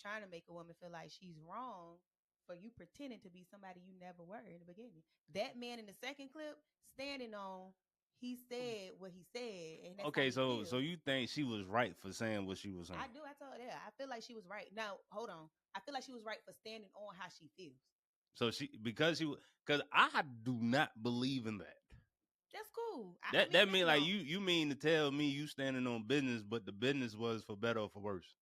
trying to make a woman feel like she's wrong for you pretending to be somebody you never were in the beginning. That man in the second clip standing on, he said what he said, and that's okay. how he So feels. you think she was right for saying what she was saying? I do. I told her that. I feel like she was right. Now, hold on. I feel like she was right for standing on how she feels. So because I do not believe in that. That's cool. That mean like you mean to tell me you standing on business, but the business was for better or for worse?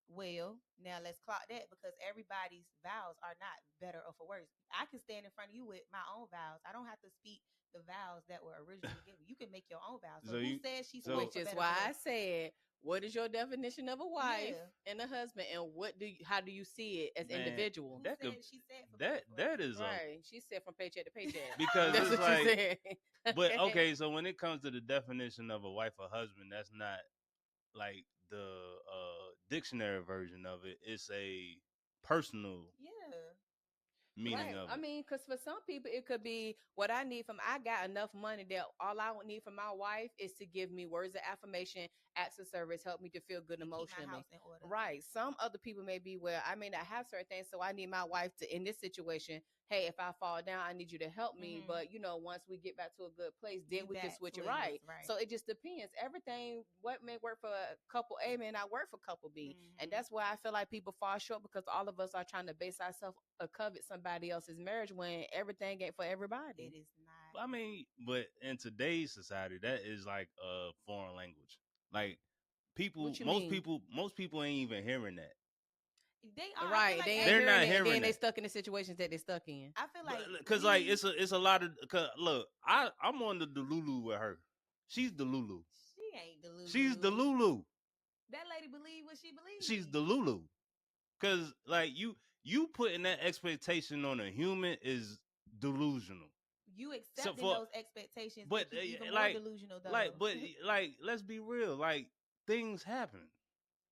Well, now let's clock that because everybody's vows are not better or for worse. I can stand in front of you with my own vows. I don't have to speak the vows that were originally given. You can make your own vows. So, So who you- says she's so- supposed Which to is better why for I worse? said, what is your definition of a wife Yeah. and a husband, and how do you see it as Man, individual? Who that said could- she said for better for That worse? is a Right. She said from paycheck to paycheck. because That's it's what like, she said. but okay. So when it comes to the definition of a wife or husband, that's not like the dictionary version of it. It's a personal Yeah. meaning Right. of it. I mean, because for some people, it could be what I need from. I got enough money that all I would need from my wife is to give me words of affirmation, acts of service, help me to feel good And keep my emotionally. house in order. Right. Some other people may be where I may not have certain things, so I need my wife to, in this situation, hey, if I fall down, I need you to help me. Mhm. But once we get back to a good place, then You we can back switch to it where you right. was, right. So it just depends. Everything what may work for couple A may not work for couple B, and Mhm. that's why I feel like people fall short because all of us are trying to base ourselves or covet somebody else's marriage when everything ain't for everybody. It is not. I mean, but in today's society, that is like a foreign language. Like What you most mean? people ain't even hearing that. They are. I feel Right, like they ain't They're hearing not it, and hearing then they that. stuck in the situations that they stuck in. I feel like Because like it's a lot of. Cause look, I'm on the Delulu with her. She's Delulu. she ain't the Lulu. She's Delulu. That lady believe what she believes. She's Delulu. Cause like you putting that expectation on a human is delusional. You So accepting for those expectations, but make you even more like delusional though. like let's be real. Like things happen.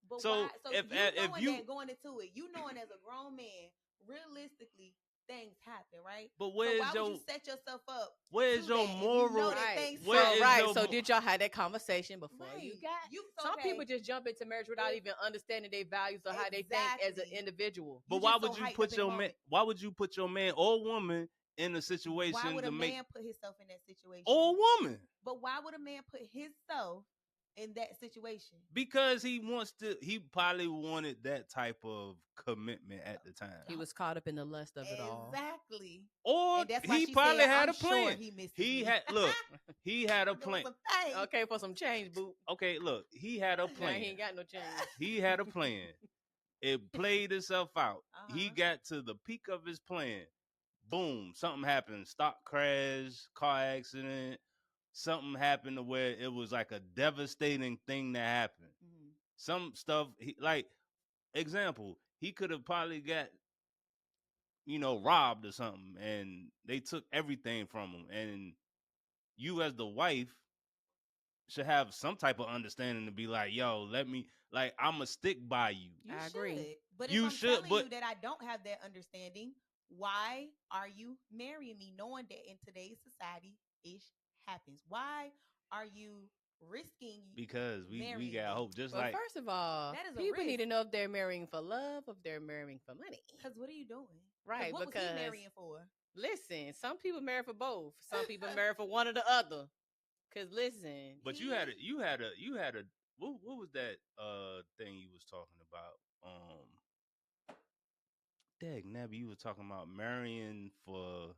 But So why? So if you if knowing you that going into it, you knowing as a grown man, realistically things happen, right? but So where's why would your you set yourself up? where's to your that if moral? You know that Right. things Where So is right. your So mo- did y'all have that conversation before you Right. got? You Some okay. people just jump into marriage without If- even understanding their values or how they think as an Exactly. individual. But You why just so would you hyped put up in your the man? moment. Why would you put your man or woman in a Why situation would to a make man put himself in that situation? or woman? But why would a man put himself in that situation? Because he wants to. He probably wanted that type of commitment at the time. He was caught up in the lust of it all. Exactly. Or And that's why he she probably said, had I'm a plan. Sure he misses He me. had look. He had a Doing plan. some things. Okay, for some change, boo. Okay, look. He had a Now plan. he ain't got no change. He had a plan. It played itself out. He Uh-huh. got to the peak of his plan. Boom! Something happened. Stock crash, car accident. Something happened to where it was like a devastating thing that happened. Mhm. Some stuff, like example, he could have probably got robbed or something, and they took everything from him. And you, as the wife, should have some type of understanding to be like, yo, let me, like, I'ma stick by you. You I should. agree. But You if I'm should, telling but- you that I don't have that understanding, why are you marrying me knowing that in today's society ish happens? Why are you risking Because we marrying got me? hope. Just Well, like first of all, That is a people need to risk. know if they're marrying for love or if they're marrying for money. Because what are you doing? 'Cause Right, what was he because- marrying for? Listen, some people marry for both. Some people marry for one or the other. Cause listen, But you had a what was that thing you was talking about? Dag Nabby, you was talking about marrying for,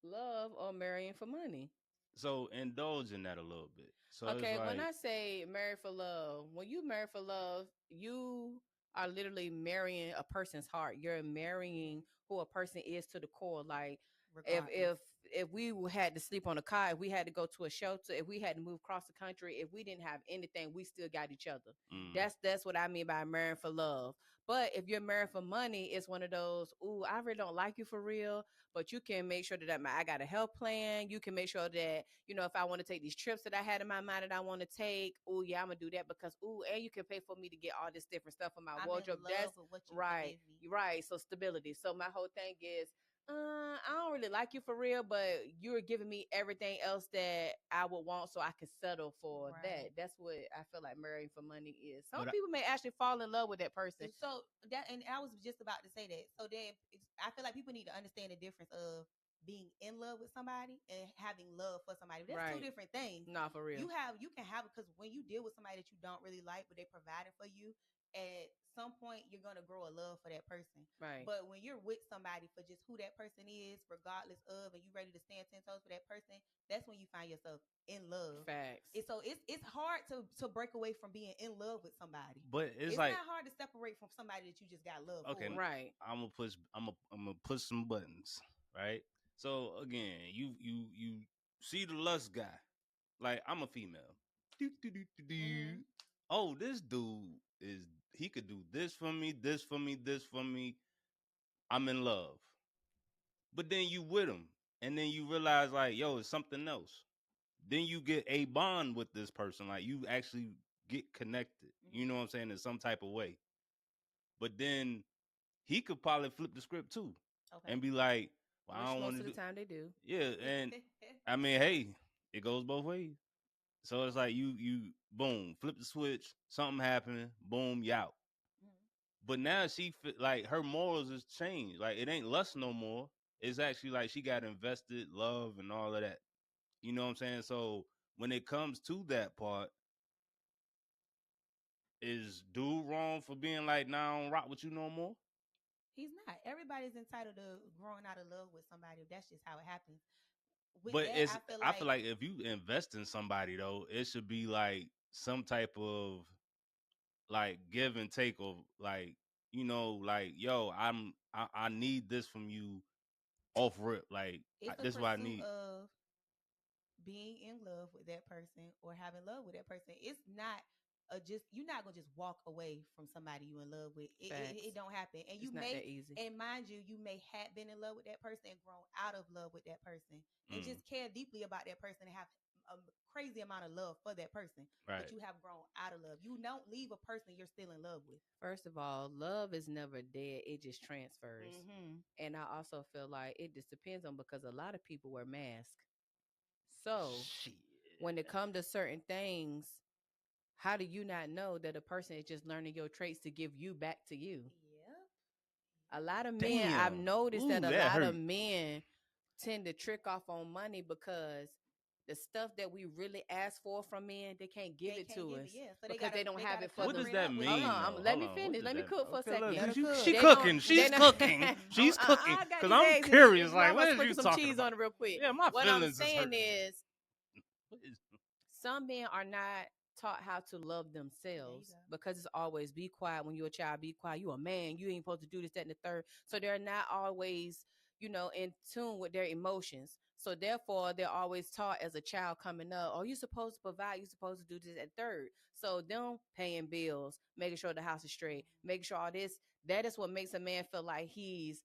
love or marrying for money. so indulge in that a little bit. So Okay, it's like, when I say marry for love, when you marry for love, you are literally marrying a person's heart. You're marrying who a person is to the core. Like Regardless. if we had to sleep on a cot, if we had to go to a shelter, if we had to move across the country, if we didn't have anything, we still got each other. That's what I mean by marrying for love. But if you're married for money, it's one of those, ooh, I really don't like you for real, but you can make sure that I got a health plan. You can make sure that, if I want to take these trips that I had in my mind that I want to take, oh yeah, I'm gonna do that because and you can pay for me to get all this different stuff for my I'm wardrobe. in love That's with what you right. give me. Right. So stability. So my whole thing is I don't really like you for real, but you're giving me everything else that I would want, so I can settle for Right. that. That's what I feel like marrying for money is. Some But people may actually fall in love with that person. So that, and I was just about to say that. So then, I feel like people need to understand the difference of being in love with somebody and having love for somebody. That's two Right. different things. Not for real. You can have it because when you deal with somebody that you don't really like, but they provided for you, at some point you're gonna grow a love for that person. Right. But when you're with somebody for just who that person is, regardless of, and you ready to stand 10 toes for that person, that's when you find yourself in love. Facts. So it's hard to break away from being in love with somebody. but it's It's like, not hard to separate from somebody that you just got love okay, for. Right. I'm gonna push some buttons, right? So again, you see the lust guy, like I'm a female. Mhm. Oh, this dude he could do this for me, this for me, this for me. I'm in love. But then you with him, and then you realize like, yo, it's something else. Then you get a bond with this person, like you actually get connected. You know what I'm saying, in some type of way. But then he could probably flip the script too, Okay. and be like, well, I Which don't want most to of the do. time they do. Yeah, and I mean, hey, it goes both ways. So it's like you boom, flip the switch, something happened, boom, you out. Mhm. But now like her morals has changed. Like it ain't lust no more. It's actually like she got invested, love, and all of that. You know what I'm saying? So when it comes to that part, is dude wrong for being like, nah, I don't rock with you no more? He's not. Everybody's entitled to growing out of love with somebody. That's just how it happens. with But that, it's I I feel feel like if you invest in somebody though, it should be like some type of like give and take of like like yo, I need this from you off rip. Like it's a this is what I pursuit need. of being in love with that person or having love with that person. It's not just you're not gonna just walk away from somebody you in love with. It don't happen. And you It's not may that easy. and mind you, you may have been in love with that person and grown out of love with that person and Mm, just care deeply about that person and have a crazy amount of love for that person, but right. you have grown out of love. You don't leave a person you're still in love with. First of all, love is never dead. It just transfers. Mm-hmm. And I also feel like it just depends on because a lot of people wear masks. So Shit. when it comes to certain things, how do you not know that a person is just learning your traits to give you back to you? Yeah. A lot of men, I've Damn. noticed Ooh, that a that lot hurt. of men tend to trick off on money because the stuff that we really ask for from men, they can't give They it can't to give us it, yeah. So because they don't have gotta it for What the. cover does it that up with Hold mean money. on, though? let Hold me on. What finish. does Let me that cook for a Okay, look, second. Let her 'cause cook. she They cooking. don't. She's They don't. cooking. She's cooking. I got Cause these I'm eggs in curious. this. Like, I'm gonna what is sprinkle you some talking cheese about? on it real quick. Yeah, my What I'm feelings is saying hurt. is, What is- some men are not taught how to love There you themselves go. because it's always be quiet when you're a child, be quiet. You a man, you ain't supposed to do this, that, and the third. So they're not always, in tune with their emotions. So therefore, they're always taught as a child coming up, oh, you're supposed to provide, you're supposed to do this and third. So them paying bills, making sure the house is straight, making sure all this, that is what makes a man feel like she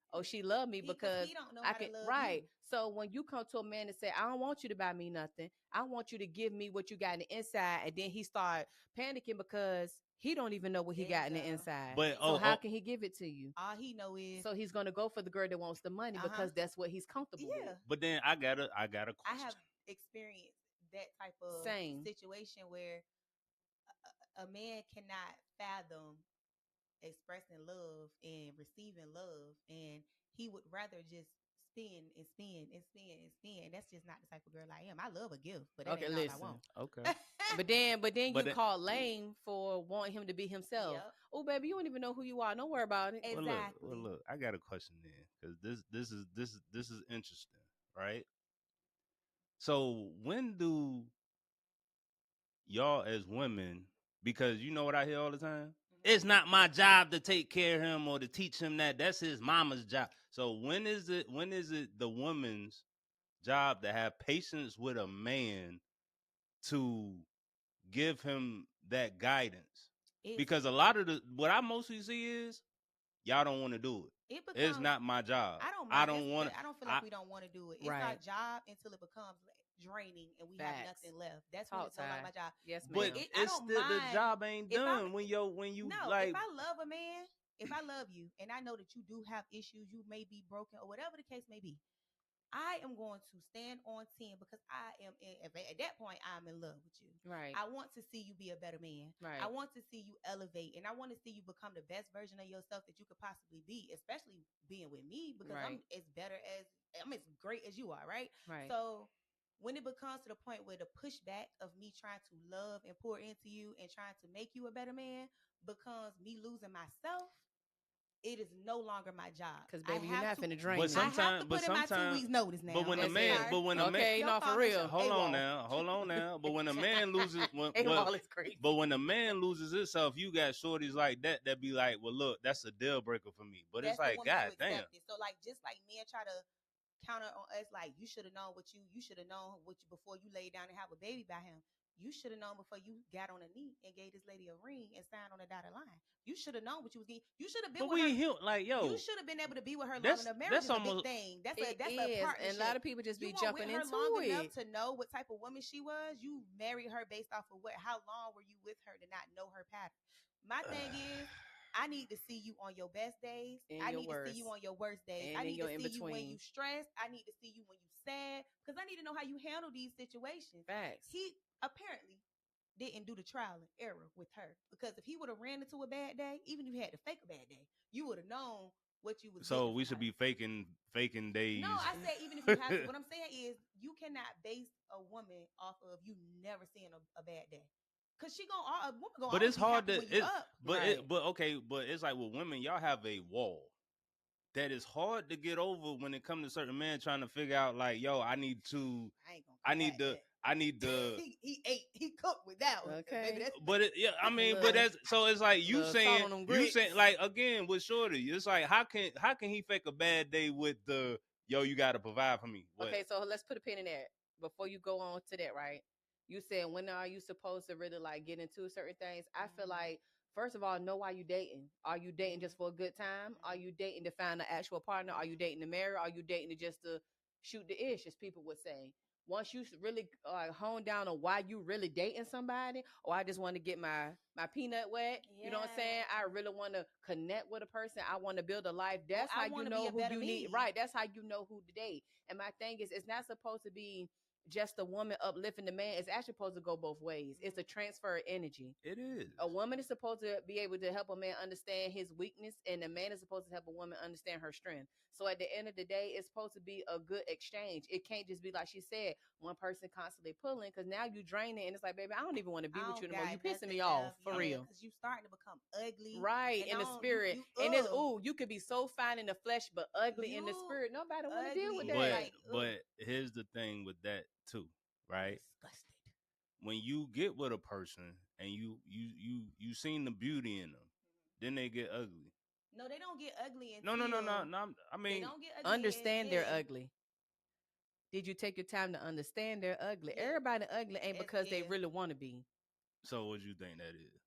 loved me Because because he don't know I how to can, love you. right. So when you come to a man and say, I don't want you to buy me nothing, I want you to give me what you got in the inside, and then he start panicking because he don't even know what he There you got in the go. inside. But So how can he give it to you? All he know is So he's gonna go for the girl that wants the money because that's what he's comfortable yeah. with. but then I got a I have question. experienced that type of Same. situation where a man cannot fathom expressing love and receiving love, and he would rather just spend and spend and spend and spend. That's just not the type of girl I am. I love a gift, but that Okay, ain't all I listen. want. Okay. But then But you then, call lame for wanting him to be himself. Yep. Oh baby, you don't even know who you are. Don't worry about it. well Exactly. look, I got a question then, because this is interesting, right? So when do y'all as women, because you know what I hear all the time? It's not my job to take care of him or to teach him that. That's his mama's job. So when is it the woman's job to have patience with a man to give him that guidance? It's Because a lot of the what I mostly see is y'all don't want to do it. it It's becomes not my job. I don't I mind. don't want to. I don't feel I like we don't want to do it. It's our Right. job until it becomes draining and we have Facts. nothing left. That's when Talk it's no longer time. my job. Yes, but ma'am. I it's don't still the mind job ain't if I'm done when you no, if like. I love a man, if I love you and I know that you do have issues, you may be broken or whatever the case may be, I am going to stand on 10 because at that point, I'm in love with you. Right. I want to see you be a better man. Right. I want to see you elevate and I want to see you become the best version of yourself that you could possibly be, especially being with me because Right. I'm as great as you are, right? Right. So when it becomes to the point where the pushback of me trying to love and pour into you and trying to make you a better man becomes me losing myself, it is no longer my job. Because I baby, you're have not to finna drain But me. I have to sometimes, but put in my 2 sometimes, weeks notice now. but when a I'm man, sorry. but when a man, Okay, Your no, for father real. show AWOL. hold on now. But when a man loses, AWOL is crazy. but when a man loses himself, you got shorties like that be like, well, look, that's a deal breaker for me. But it's That's the like, woman you god damn. accept it. So like just like men try to counter on us, like you should have known you should have known what you before you laid down and have a baby by him. You should have known before you got on a knee and gave this lady a ring and signed on the dotted line. You should have known what you was getting. You should have been But with her. we here, like, You yo, should have been able to be with her long that's enough. Marriage is a big almost. thing. That's It a is, partnership. and a lot of people just You be weren't jumping with her into long it. enough to know what type of woman she was. You married her based off of what? How long were you with her to not know her pattern? My thing is, I need to see you on your best days. And I your need to see you worst. on your worst days. And I in need to your in see you when you between. stressed. I need to see you when you sad because I need to know how you handle these situations. Facts. He apparently didn't do the trial and error with her because if he would have ran into a bad day, even if you had to fake a bad day, you would have known what you was So getting we from should her. be faking No, days. I said even if you have to. What I'm saying is you cannot base a woman off of you never seeing a bad day. Cause a woman gonna But always it's be hard happy to when you up. but Right. but okay, but it's like with women, y'all have a wall. that is hard to get over when it comes to certain men trying to figure out like, yo, I need to, I ain't gonna. I need to, I need to. he cooked with that one. Okay. Baby, that's But yeah, I mean, Look. but that's so it's like you Little salt saying, on them you grits. saying like again with Shorty, it's like how can he fake a bad day with the yo, you got to provide for me? What? Okay, so let's put a pin in that before you go on to that, right? You said when are you supposed to really like get into certain things? I feel like first of all, know why you dating. Are you dating just for a good time? Are you dating to find an actual partner? Are you dating to marry? Are you dating to just to shoot the ish, as people would say? Once you really hone down on why you really dating somebody, or I just want to get my peanut wet, you know what I'm saying? I really want to connect with a person. I want to build a life. That's I how you wanna know be a who better you need. me. Right. That's how you know who to date. And my thing is, it's not supposed to be just a woman uplifting the man. It's actually supposed to go both ways. It's a transfer of energy. It is. A woman is supposed to be able to help a man understand his weakness, and a man is supposed to help a woman understand her strength. So at the end of the day, it's supposed to be a good exchange. It can't just be like she said, one person constantly pulling, because now you drain it, and it's like, baby, I don't even want to be with you anymore. You pissing me off for real. Because you starting to become ugly, Right, in the spirit. And it's you could be so fine in the flesh, but ugly in the spirit. Nobody want to deal with that. But here's the thing with that too, right? Disgusted. When you get with a person and you seen the beauty in them, then they get ugly. No, they don't get ugly until No. I mean, they don't get ugly understand they're ugly. Did you take your time to understand they're ugly? Yeah. Everybody ugly ain't because they really want to be. So what you think that is?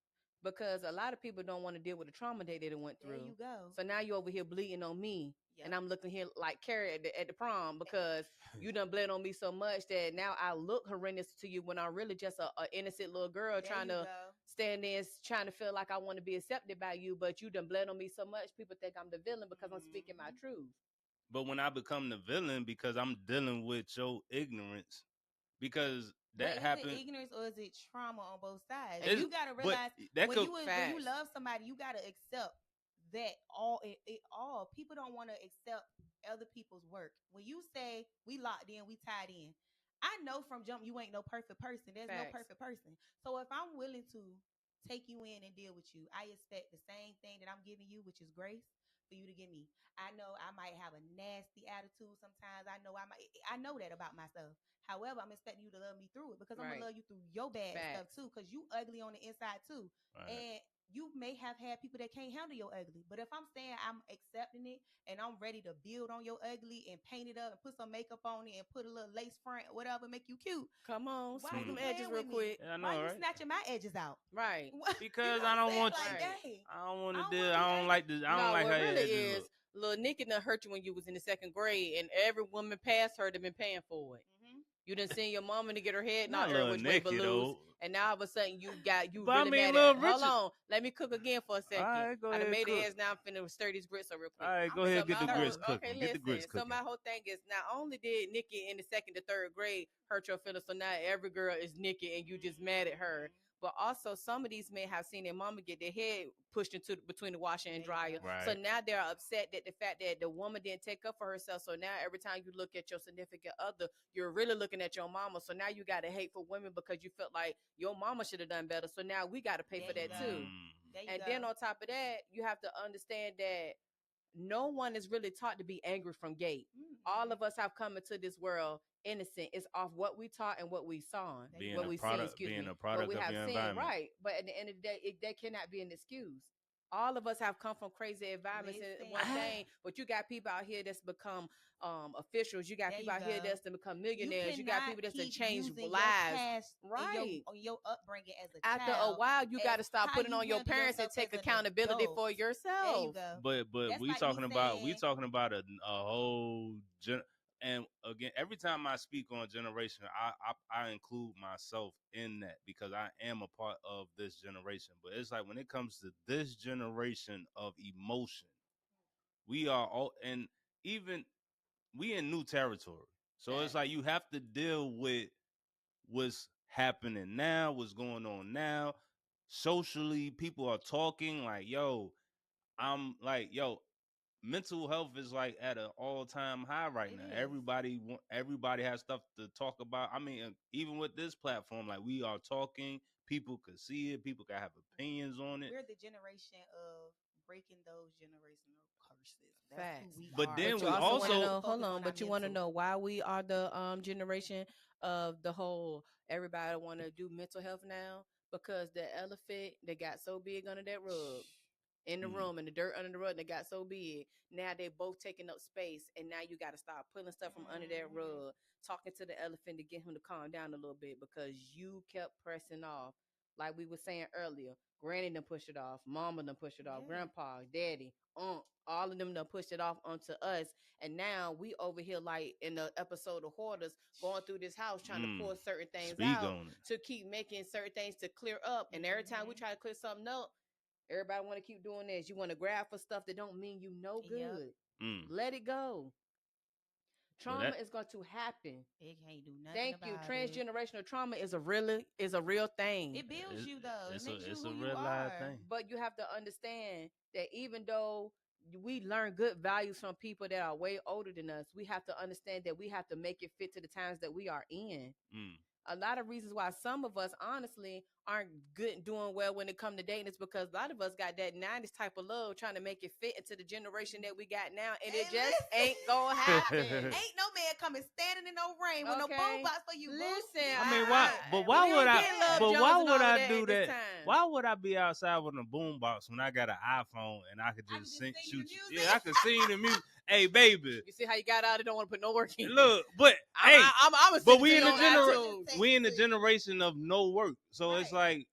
Because a lot of people don't want to deal with the trauma they didn't went through. There you go. So now you over here bleeding on me. Yep. And I'm looking here like Carrie at the prom because you done bled on me so much that now I look horrendous to you when I'm really just a innocent little girl trying to stand there trying to feel like I want to be accepted by you, but you done bled on me so much people think I'm the villain because I'm speaking my truth. But when I become the villain because I'm dealing with your ignorance, because that happened. Is it ignorance or is it trauma on both sides? And you gotta realize when you love somebody, you gotta accept that all people don't want to accept other people's work. When you say we locked in, we tied in, I know from jump you ain't no perfect person. There's no perfect person. So if I'm willing to take you in and deal with you, I expect the same thing that I'm giving you, which is grace, for you to give me. I know I might have a nasty attitude sometimes. I know that about myself. However, I'm expecting you to love me through it because I'm gonna love you through your bad stuff too. Because you ugly on the inside too, and you may have had people that can't handle your ugly. But if I'm saying I'm accepting it and I'm ready to build on your ugly and paint it up and put some makeup on it and put a little lace front or whatever, make you cute. Come on, why smooth them edges real quick. Yeah, I know, why you snatching my edges out? Right. Because I don't want you. I don't want to deal. I don't like this. I don't like how really edges look. Little Nikki done hurt you when you was in the second grade, and every woman past her that been paying for it. You done seen your mama to get her head knocked every which way but loose, and now all of a sudden you really mad at. Hold on, let me cook again for a second. Right, I done made the eggs, now I'm finna stir these grits up real quick. All right, go ahead, get the grits cooking. Okay, get the grits cooking. So my whole thing is not only did Nikki in the second to third grade hurt your feelings, so now every girl is Nikki and you just mad at her. But also, some of these men have seen their mama get their head pushed into between the washer and dryer. Right. So now they're upset that the fact that the woman didn't take up for herself. So now every time you look at your significant other, you're really looking at your mama. So now you got to hate for women because you felt like your mama should have done better. So now we got to pay for that too. And then on top of that, you have to understand that no one is really taught to be angry from gate. All of us have come into this world innocent. It's off what we taught and what we saw. Being what a we product, seen, being a product of your environment. Right. But at the end of the day, that cannot be an excuse. All of us have come from crazy environments and one thing, but you got people out here that's become officials. You got people out here that's to become millionaires. You got people that's to change lives. Right. Your upbringing as a After child. a while, you got to stop putting on your parents and take accountability for yourself. But we talking about a whole and again, every time I speak on generation, I include myself in that because I am a part of this generation. But it's like when it comes to this generation of emotion, we are all, and even we in new territory. So it's like you have to deal with what's happening now, what's going on now. Socially, people are talking like, yo, I'm like, yo, mental health is like at an all-time high right now. Everybody has stuff to talk about. I mean, even with this platform, like we are talking, people could see it, people can have opinions on it. We're the generation of breaking those generational curses. That's Facts. who we But are. then But we you also want to also- know. Hold Focus on. our But you want to mental. know why we are the generation of the whole. Everybody want to do mental health now because the elephant that got so big under that rug in the room and the dirt under the rug that got so big. Now they both taking up space, and now you got to start pulling stuff from under that rug, talking to the elephant to get him to calm down a little bit because you kept pressing off. Like we were saying earlier, Granny done pushed it off, Mama done pushed it off, Yeah. Grandpa, Daddy, Aunt, all of them done pushed it off onto us, and now we over here like in the episode of Hoarders going through this house trying to pull certain things Speak out on it. to keep making certain things to clear up, and every time we try to clear something up, everybody want to keep doing this. You want to grab for stuff that don't mean you no good. Let it go. Trauma is going to happen. It can't do nothing. Thank you. about it. Transgenerational trauma is a real thing. It builds you though. It makes you it's who a you real life are. thing. But you have to understand that even though we learn good values from people that are way older than us, we have to understand that we have to make it fit to the times that we are in. A lot of reasons why some of us honestly aren't good doing well when it comes to dating is because a lot of us got that 90s type of love trying to make it fit into the generation that we got now, and it just ain't gonna happen. Ain't no man coming standing in no rain with no boombox for you. Listen, I mean, why? But why would I? But why would I do that? Why would I be outside with a boombox when I got an iPhone and I could just shoot you? Yeah, I could sing the music. Hey, baby. You see how you got out? It don't want to put no work in. Look, but hey, I'm but we in the generation of no work, so it's like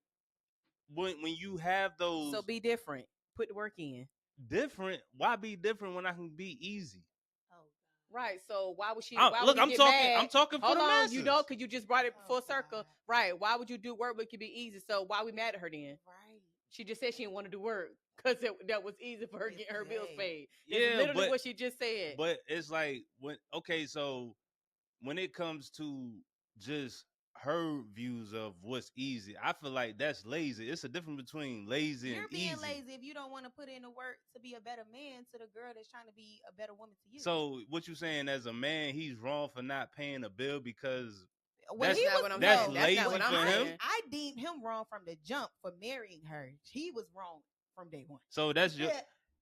when you have those. So be different. Put the work in. Different? Why be different when I can be easy? Right. So why would she? I'm get talking. mad? I'm talking for Hold the on, masses. you know, because you just brought it full circle. Right. Why would you do work when it could be easy? So why we mad at her then? Right. She just said she didn't want to do work because that was easy for her getting her bills paid. That's Yeah, literally what she just said. But it's like so when it comes to just her views of what's easy, I feel like that's lazy. It's a difference between lazy and easy. You're being lazy if you don't want to put in the work to be a better man to the girl that's trying to be a better woman to you. So what you saying, as a man, he's wrong for not paying a bill because that's lazy for him. I deemed him wrong from the jump for marrying her. He was wrong from day one. So that's your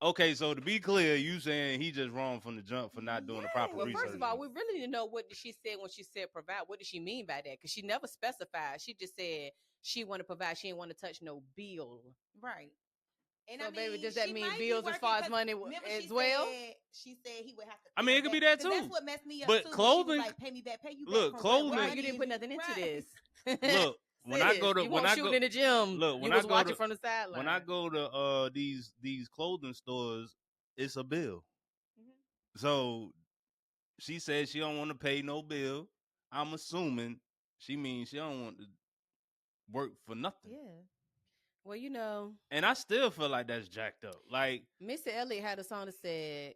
okay. So to be clear, you saying he just wrong from the jump for not doing the proper research. First of all, we really need to know what did she say when she said provide. What did she mean by that? Because she never specified. She just said she want to provide. She didn't want to touch no bill. Right. And so, I mean, baby, does that mean bills as far as money as well? She said he would have to. I mean, it could be that too. That's what messed me up. But too, clothing, like, pay me back, pay you look, back. clothing. Right, you didn't put nothing into this. Look, when I go to in the gym, look, when you I was go watching from the sideline. When I go to these clothing stores, it's a bill. So she said she don't want to pay no bill. I'm assuming she means she don't want to work for nothing. Yeah. Well, you know. And I still feel like that's jacked up. Like Mr. Elliott had a song that said,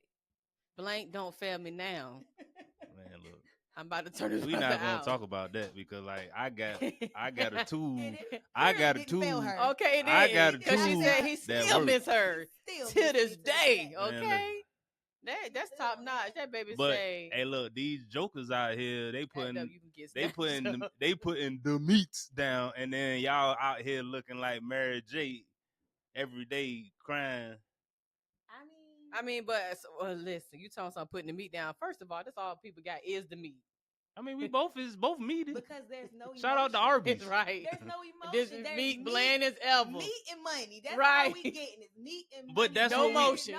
"Blank don't fail me now." Man, look. I'm about to turn it. We not gonna talk about that because like I got a tool. I got a tool. Okay, it is. I got a tool. Because she said he still miss her to this day. Okay. Man, that's top notch. That baby but, say. Hey, look, these jokers out here, they putting the meats down, and then y'all out here looking like Mary J. every day crying. I mean, but listen, you talking about putting the meat down. First of all, that's all people got is the meat. I mean, we both meaty. Because there's no emotion. Shout out to Arby's. Right. There's no emotion. There's meat bland as ever. Meat and money. That's right. all we getting is meat and money. But that's no emotions.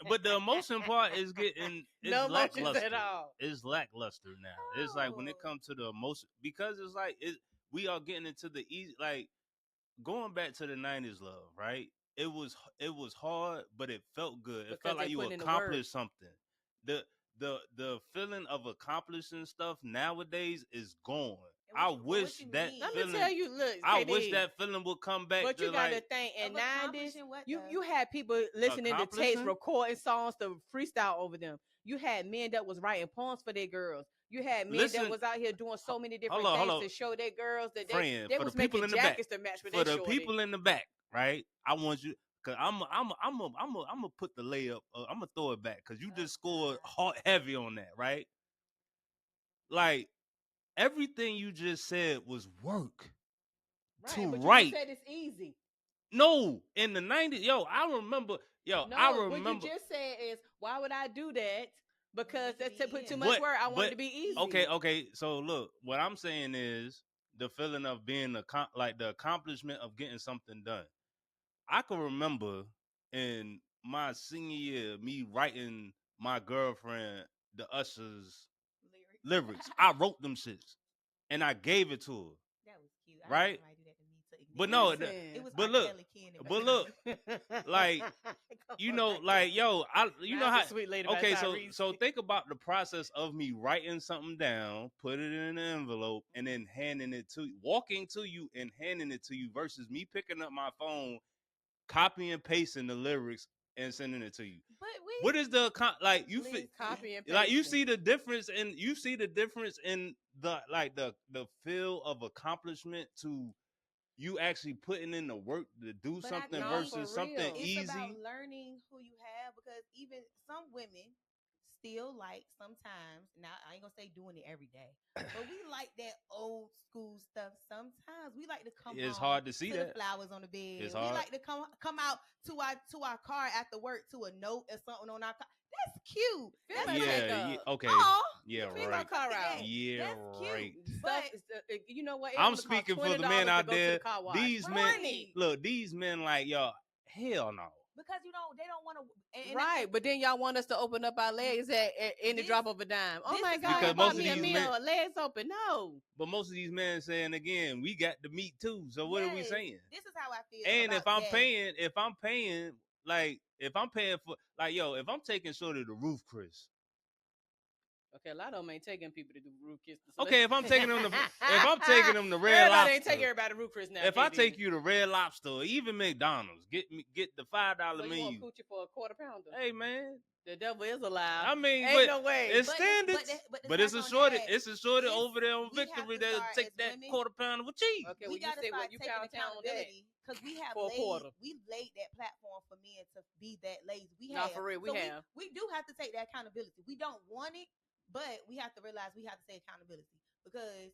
But the emotion part is getting no lackluster. Emotions at all. It's lackluster now. It's like when it comes to the emotion, because it's like we are getting into the easy, like going back to the 90s love, right? It was hard, but it felt good. It felt like you accomplished something. The feeling of accomplishing stuff nowadays is gone. I wish that Let feeling. me tell you, look, I wish that feeling would come back. But you gotta think, in 90s, you had people listening to tapes, recording songs to freestyle over them. You had men that was writing poems for their girls. You had men that was out here doing so many different things to show their girls that they was making jackets to match with their shorty. For the people in the back, right? I want you. Cause I'm gonna put the layup. I'm gonna throw it back because you just scored heavy on that, right? Like everything you just said was work to but write. You said it's easy. No, in the 90s, yo, I remember. No, what you just said is, why would I do that? Because that's to put too much work. I want it to be easy. Okay. So look, what I'm saying is the feeling of being like the accomplishment of getting something done. I can remember in my senior year, me writing my girlfriend the Usher's lyrics. I wrote them shits and I gave it to her. That was cute. Right? I do that to me too. But no, it was but R. look, Kelly Ken and but look, like you know, like yo, you know how. Sweet lady Okay, by so Tyrese. think about the process of me writing something down, put it in an envelope, and then handing it to you, walking to you and handing it to you, versus me picking up my phone, copy and pasting the lyrics and sending it to you. But What is the like you copy and like you pasting. see the difference in the like the feel of accomplishment to you actually putting in the work to do something versus something easy. It's about learning who you have, because even some women still like sometimes, now I ain't gonna say doing it every day, but we like that old school stuff sometimes. We like to come It's home hard to see to that. the flowers on the bed. It's We hard. like to come out to our car after work to a note or something on our car. That's cute. That's Okay. Aw, Yeah, Clean right. my car out. Yeah, that's right. cute. But But you know what? I'm speaking for the men out there. These men, Right. look, these men like, yo, hell no. because they don't want to. Right, but then y'all want us to open up our legs in the drop of a dime. Oh this my is God, how- Because you bought most of me a these meal, men- legs open. No. But most of these men saying again, we got the meat too. So what are we Yes, saying? This is how I feel. And about that. if I'm paying, for, like, yo, if I'm taking shorty to Roof Chris. Okay, a lot of them ain't taking people to do roof kisses. Okay, if I'm taking them to Red Lobster, ain't taking everybody to roof Chris now. if I take you to Red Lobster or even McDonald's, get the $5 so menu. You want coochie for a quarter pounder? Hey man, the devil is alive. I mean, ain't no way. It's standards. But it's a shorty. It's a shorty over there on we have Victory to that'll start take as that women. quarter pounder with cheese. Okay, we well, got to you say start what you taking pound town on that accountability, because we have for a quarter. we laid that platform for men to be that lazy. We Not have. for real, we have. We do have to take that accountability. We don't want it, but we have to realize we have to take accountability, because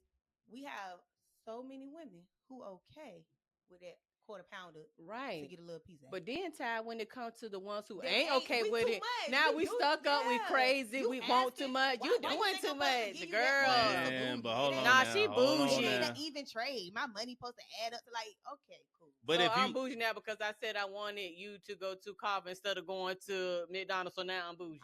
we have so many women who okay with that quarter pounder right to get a little piece of it. But then, Ty, when it comes to the ones who They ain't okay we with too it, much. now we stuck up, we crazy, You we want too asking, much. why You you doing think too I'm supposed to much, give you girl. that Man, but hold on Nah, now, she hold on bougie. It ain't now. an even trade. My money supposed to add up to okay, cool. But so if I'm you, bougie now because I said I wanted you to go to Carver instead of going to McDonald's. So now I'm bougie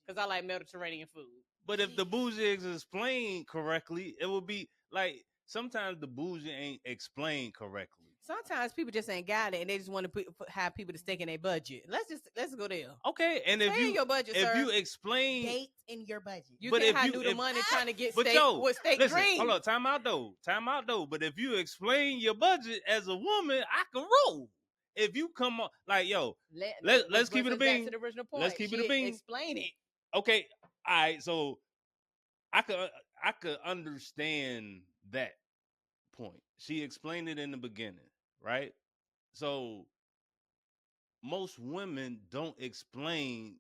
because I like Mediterranean food. but if the bougie is explained correctly, it will be like sometimes the bougie ain't explained correctly. Sometimes people just ain't got it, and they just want to have people to stick in their budget. Let's go there. Okay, and if Stay in your budget, if sir. you explain, Date in your budget. You but can't if have you noodle if, money trying to get but steak yo, with steak listen, green. hold on, time out though. But if you explain your budget as a woman, I can roll. If you come on like yo, let's keep it a bean. To the original point. Let's keep it a bean. Explain it. Okay, all right. So I could understand that point. She explained it in the beginning, right? So most women don't explain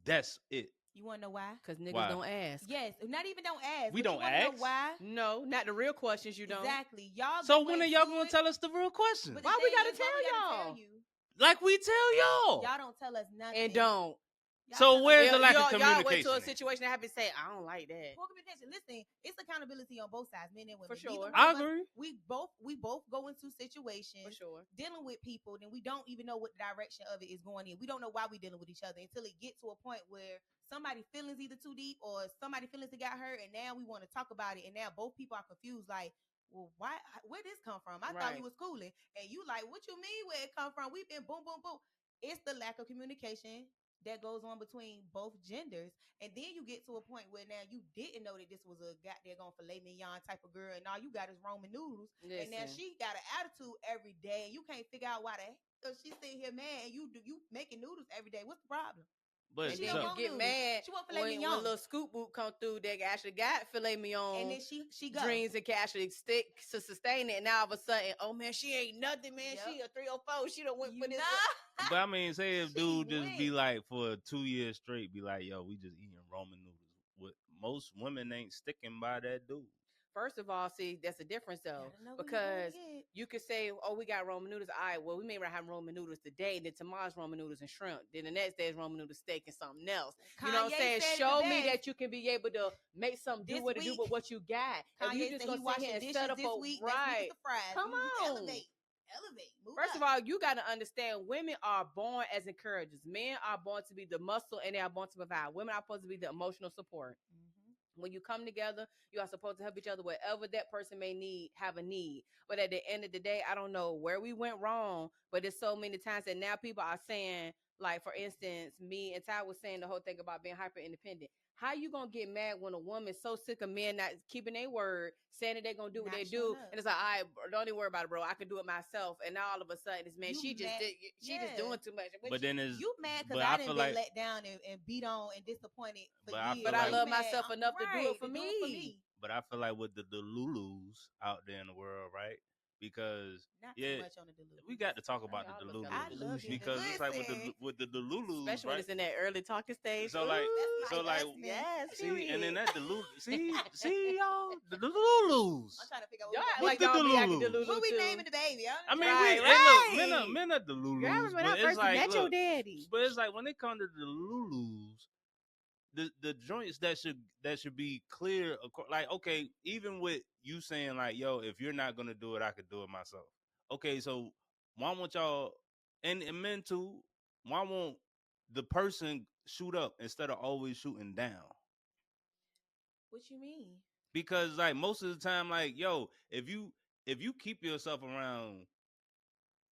that's it. You want to know why? Because niggas Why? don't ask. Yes, not even don't ask. We but don't you wanna ask? Know why? No, not the real questions. You don't. Exactly. Y'all. So when are y'all gonna tell us the real question? But Why we gotta why we tell y'all? you? Like we tell y'all. Y'all don't tell us nothing. And don't. Y'all So tell us- where's the lack of Y'all communication? went to a situation that happened. Say, I don't like that. Poor communication. Listen, it's accountability on both sides, men and women. For sure. Neither one I of us- agree. We both go into situations For sure. dealing with people, then we don't even know what the direction of it is going in. We don't know why we're dealing with each other until it get to a point where somebody's feelings either too deep or somebody feelings that got hurt, and now we want to talk about it, and now both people are confused. Like, well, why? Where this come from? I thought Right. we was cooling, and you like, what you mean? Where it come from? We've been boom, boom, boom. It's the lack of communication that goes on between both genders, and then you get to a point where now you didn't know that this was a goddamn filet mignon type of girl, and all you got is Roman noodles, and now Listen. she got an attitude every day, and you can't figure out why the hell she's sitting here mad, and you making noodles every day. What's the problem? But And She then don't you want get noodles. mad She want filet when mignon. little scoop boot come through that actually got filet mignon. And then she go. dreams and can actually stick to sustain it. And now all of a sudden, oh man, she ain't nothing, man. Yep. She a 304. She don't went for this. Nah. But I mean, say if She dude just be went. like for 2 years straight, be like, yo, we just eating ramen noodles. What most women ain't sticking by that dude. First of all, see, that's a difference though, Gotta know who you because gonna get. you could say, "Oh, we got Roman noodles." All right, well, we may have Roman noodles today, then tomorrow's Roman noodles and shrimp. Then the next day is Roman noodles, steak, and something else. You know what I'm Kanye saying? said it Show the me best. that you can be able to make something do This what it do week, with what you got. If you Kanye just said gonna he sit washing here and dishes set up this a week. right. Next week is the fries. Come you on. elevate. Move First up. of all, you got to understand women are born as encouragers. Men are born to be the muscle and they are born to provide. Women are supposed to be the emotional support. When you come together, you are supposed to help each other wherever that person may have a need. But at the end of the day, I don't know where we went wrong, but there's so many times that now people are saying, like, for instance, me and Ty was saying the whole thing about being hyper independent. How you gonna get mad when a woman's so sick of men not keeping their word, saying that they're gonna do what Not they showing do, up. and it's like, all right, don't even worry about it, bro. I can do it myself. And now all of a sudden, it's man, You she just mad- did, she just yeah. doing too much. But then it's You mad because but I I didn't feel been like let down and beat on and disappointed for But I years. feel But I like- love You mad, myself enough to do it for me. But I feel like with the Delulus out there in the world, right? Because Not yeah, too much on the Delulu. we got to talk about I the mean, all of us Delulus. got I love it. Because it's like Listen. with the Delulus, Especially when right? it's in that early talking stage. So like, That's so my like, husband. yes, see, and then period. that Delulu, see y'all, the Delulus. I'm trying to figure out Y'all act What like the y'all be acting Delulus? delulu what we too. naming the baby. I mean, Right, hey, look, right. men are Delulus, Girl, I remember when I but first it's like, met your look, daddy. but it's like when it comes to the Delulus, the joints that should be clear, like, okay, even with you saying like, yo, if you're not gonna do it, I could do it myself. Okay, so why won't y'all and men too? Why won't the person shoot up instead of always shooting down? What you mean? Because like most of the time, like, yo, if you keep yourself around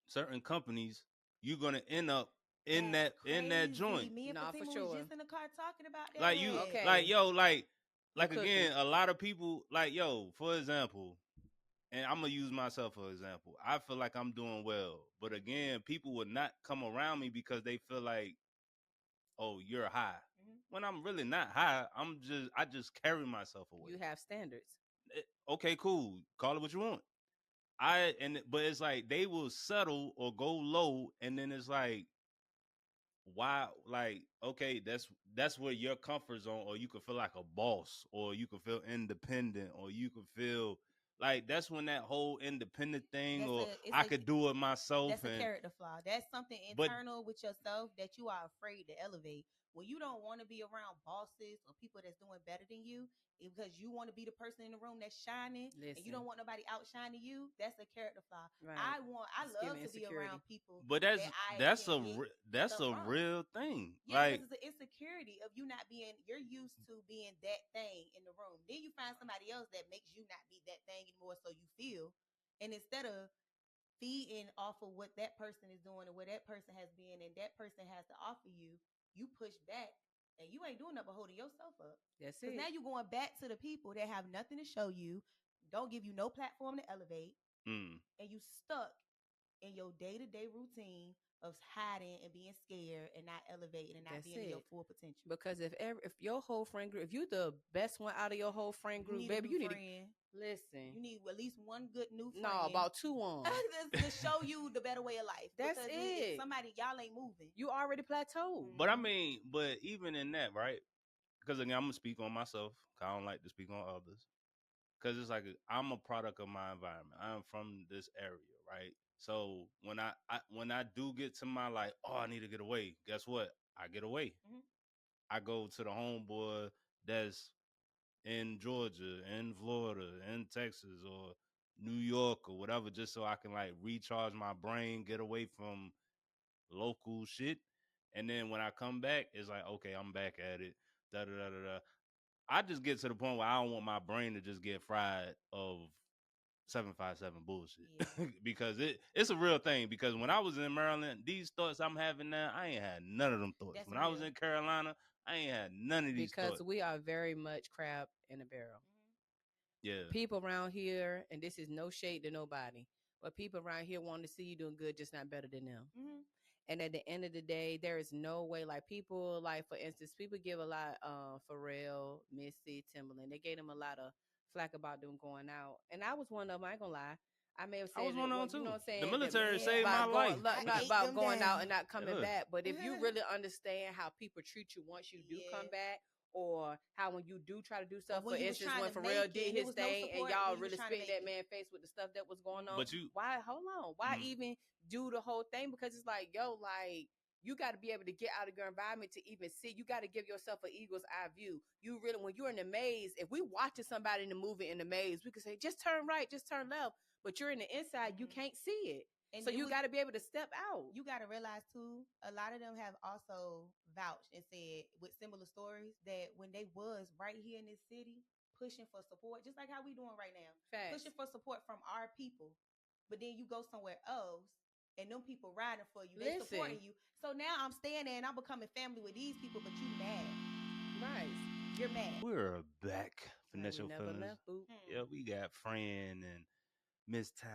certain companies, you're gonna end up in That's that joint. Me and Nah, for Fatima sure. was just in the car talking about that. Like you, Okay. like, yo, like cooking. again, a lot of people, like, yo, for example, and I'm gonna use myself for example. I feel like I'm doing well, but again, people would not come around me because they feel like, oh, you're high. When I'm really not high, I just carry myself away. You have standards. Okay, cool. Call it what you want. But it's like they will settle or go low, and then it's like, why? Like, okay, that's where your comfort zone, or you can feel like a boss, or you can feel independent, or you can feel like that's when that whole independent thing, I could do it myself. That's a character flaw. That's something internal with yourself that you are afraid to elevate. When you don't want to be around bosses or people that's doing better than you, because you want to be the person in the room that's shining, and you don't want nobody outshining you, that's a character flaw. Right. I love to be around people, but that's a real thing. Yeah, like, because it's an insecurity of you not being. You're used to being that thing in the room. Then you find somebody else that makes you not be that thing anymore, so you feel. And instead of feeding off of what that person is doing and where that person has been and that person has to offer you, you push back and you ain't doing nothing but holding yourself up. That's it. Because now you're going back to the people that have nothing to show you, don't give you no platform to elevate, and you stuck in your day-to-day routine of hiding and being scared and not elevating and not being in your full potential. Because if your whole friend group, if you the best one out of your whole friend group, baby, you need to listen. You need at least one good new friend. No, about 2 on to show you the better way of life. That's because it. Somebody, y'all ain't moving. You already plateaued. But I mean, but even in that, right? Because again, I'm gonna speak on myself. I don't like to speak on others. Because it's like I'm a product of my environment. I'm from this area, right? So when I do get to my like, oh, I need to get away. Guess what? I get away. I go to the homeboy that's in Georgia, in Florida, in Texas, or New York, or whatever, just so I can like recharge my brain, get away from local shit. And then when I come back, it's like, okay, I'm back at it. Da da da da da. I just get to the point where I don't want my brain to just get fried of 757 bullshit. Yeah. Because it's a real thing. Because when I was in Maryland, these thoughts I'm having now, I ain't had none of them thoughts. When I was in Carolina, I ain't had none of these thoughts. Because we are very much crab in a barrel. Yeah. People around here, and this is no shade to nobody, but people around here want to see you doing good, just not better than them. And at the end of the day, there is no way, like people, like for instance, people give a lot Pharrell, Missy, Timberland. They gave them a lot of flack about them going out. And I was one of them, I ain't gonna lie. I may have said, I was one of them too. You know what I'm saying? The military saved my life. Not about going out and not coming back. But if you really understand how people treat you once you do come back, or how when you do try to do stuff, when for you was instance, trying when to Pharrell make it did and it his was no thing and support, y'all when you was really trying to spit in make that it. man's face with the stuff that was going on. But you, Why? Hold on. Why Mhm. even do the whole thing? Because it's like, yo, like you got to be able to get out of your environment to even see. You got to give yourself an eagle's eye view. You really, when you're in the maze, if we watching somebody in the movie in the maze, we could say just turn right, just turn left. But you're in the inside, you can't see it. And so it you was- got to be able to step out. You got to realize too, a lot of them have also vouched and said with similar stories that when they was right here in this city pushing for support, just like how we doing right now, Facts. pushing for support from our people, but then you go somewhere else and them people riding for you, they supporting you. So now I'm staying there and I'm becoming family with these people, but you mad, Right? You're mad. we're back. Right, we Financial never feelings. left, boo. Yeah, we got Fran and Miss Ty.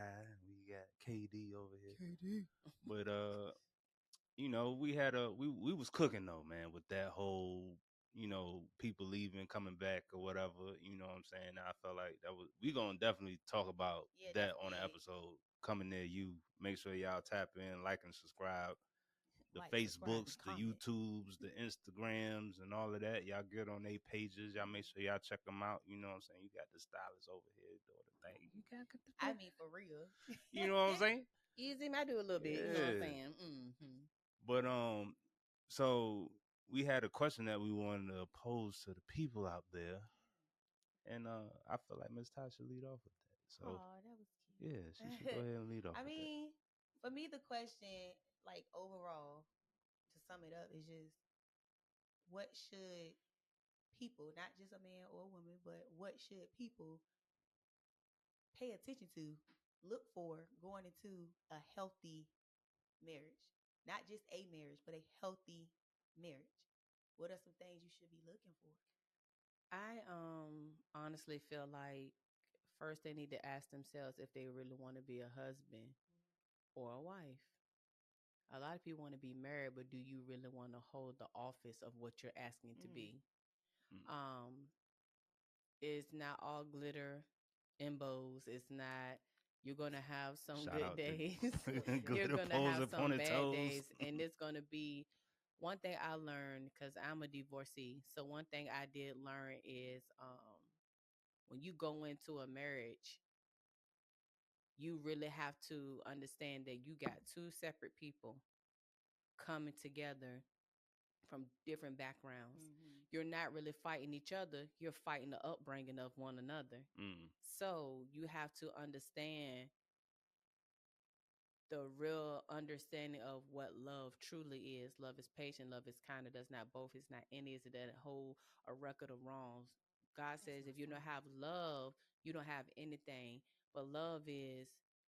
We got KD over here. KD. But you know, we had we was cooking though, man, with that whole, you know, people leaving, coming back or whatever. You know what I'm saying? I felt like that was we gonna definitely talk about that on the episode coming near you. Make sure y'all tap in, like and subscribe. The Like, Facebooks, subscribe, the comment. YouTubes, the Instagrams, and all of that. Y'all get on their pages. Y'all make sure y'all check them out. You know what I'm saying? You got the stylist over here doing the thing. You got the I mean, for real. you know what I'm saying? Easy, I do a little bit. You know what I'm saying? But so we had a question that we wanted to pose to the people out there, and I feel like Miss Ty should lead off with that. So Oh, that was cute. yeah, she should go ahead and lead off. I with mean, for me, the question, like overall, to sum it up, is just what should people, not just a man or a woman, but what should people pay attention to, look for going into a healthy marriage? Not just a marriage, but a healthy marriage. What are some things you should be looking for? I honestly feel like first they need to ask themselves if they really want to be a husband or a wife. A lot of people want to be married, but do you really want to hold the office of what you're asking to be? It's not all glitter and bows. It's not. You're gonna have some Shout good out to days. Glitter You're gonna Pose have upon some the bad toes. days, and it's gonna be one thing I learned because I'm a divorcee. So one thing I did learn is when you go into a marriage, you really have to understand that you got two separate people coming together from different backgrounds. You're not really fighting each other. You're fighting the upbringing of one another. So you have to understand the real understanding of what love truly is. Love is patient. Love is kind. It does not both. It's not any. Is it that whole a record of wrongs? God says if you don't have love, you don't have anything. But love is,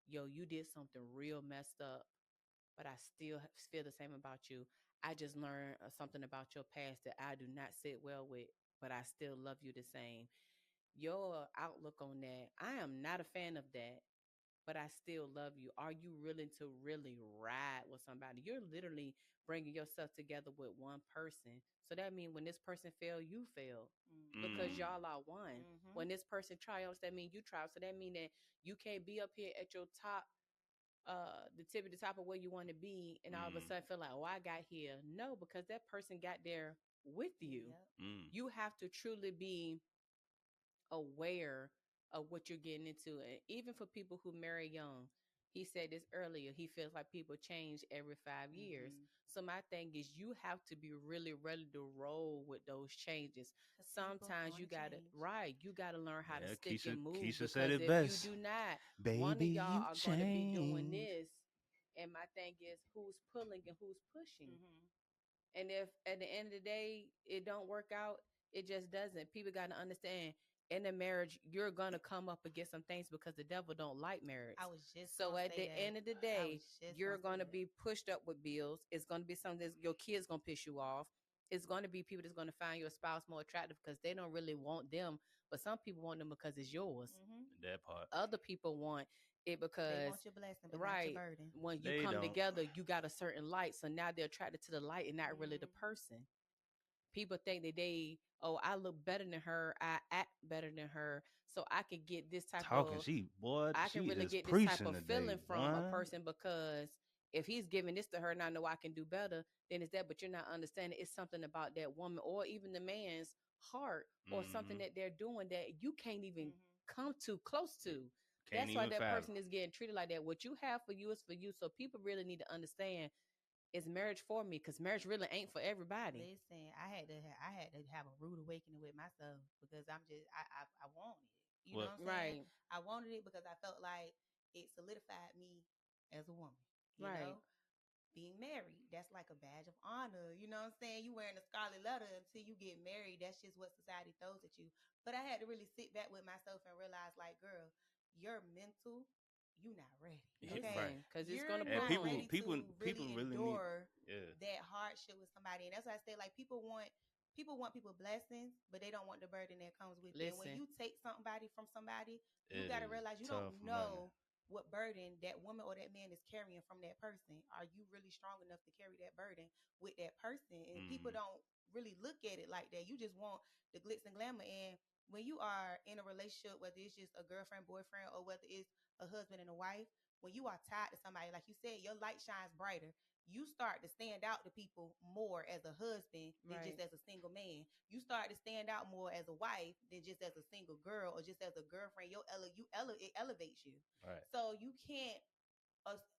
yo, you did something real messed up, but I still feel the same about you. I just learned something about your past that I do not sit well with, but I still love you the same. Your outlook on that, I am not a fan of that, but I still love you. Are you willing to really ride with somebody? You're literally bringing yourself together with one person. So that means when this person fail, you fail because y'all are one. When this person triumphs, that means you triumph. So that means that you can't be up here at your top, the tip of the top of where you want to be, and all of a sudden feel like, oh, I got here. No, because that person got there with you. You have to truly be aware of what you're getting into. And even for people who marry young, he said this earlier, he feels like people change every 5 years. So my thing is you have to be really ready to roll with those changes. Sometimes you gotta you gotta learn how to stick and move. Keisha because said it if best. you do not, Baby, one of y'all are going to be doing change. this. And my thing is who's pulling and who's pushing. And if at the end of the day it don't work out, it just doesn't. People got to understand in a marriage you're gonna come up against some things because the devil don't like marriage. I was just so gonna at say the that. end of the day, you're gonna be pushed up with bills. It's gonna be something that your kids gonna piss you off. It's gonna be people that's gonna find your spouse more attractive because they don't really want them, but some people want them because it's yours. That part. Other people want it because they want your blessing, but not your burden. When you They come don't. together, you got a certain light, so now they're attracted to the light and not really the person. People think that I look better than her, I act better than her, so I can get this type Talking, of I can really get this type of feeling from a person because if he's giving this to her and I know I can do better, then it's that. But you're not understanding it's something about that woman or even the man's heart or something that they're doing that you can't even come too close to. Can't That's why even that fathom. person is getting treated like that. What you have for you is for you. So people really need to understand, is marriage for me? Because marriage really ain't for everybody. Listen, I had to have a rude awakening with myself because I wanted it. You know what I'm saying? Right. I wanted it because I felt like it solidified me as a woman. You Right. know, being married, that's like a badge of honor. You know what I'm saying? You wearing a scarlet letter until you get married. That's just what society throws at you. But I had to really sit back with myself and realize, like, girl, your mental, you not ready. Okay, Right. Listen, because it's you're gonna not And boom. ready people to really really need. endure Yeah. that hardship with somebody. And that's why I say, like, people want people blessings, but they don't want the burden that comes with it. And when Listen, you take somebody from somebody, you It got to is realize you don't tough money. know what burden that woman or that man is carrying from that person. Are you really strong enough to carry that burden with that person? And people don't really look at it like that. You just want the glitz and glamour. And when you are in a relationship, whether it's just a girlfriend, boyfriend, or whether it's a husband and a wife, when you are tied to somebody, like you said, your light shines brighter. You start to stand out to people more as a husband than just right. as a single man. You start to stand out more as a wife than just as a single girl or just as a girlfriend. It elevates you. Right. So you can't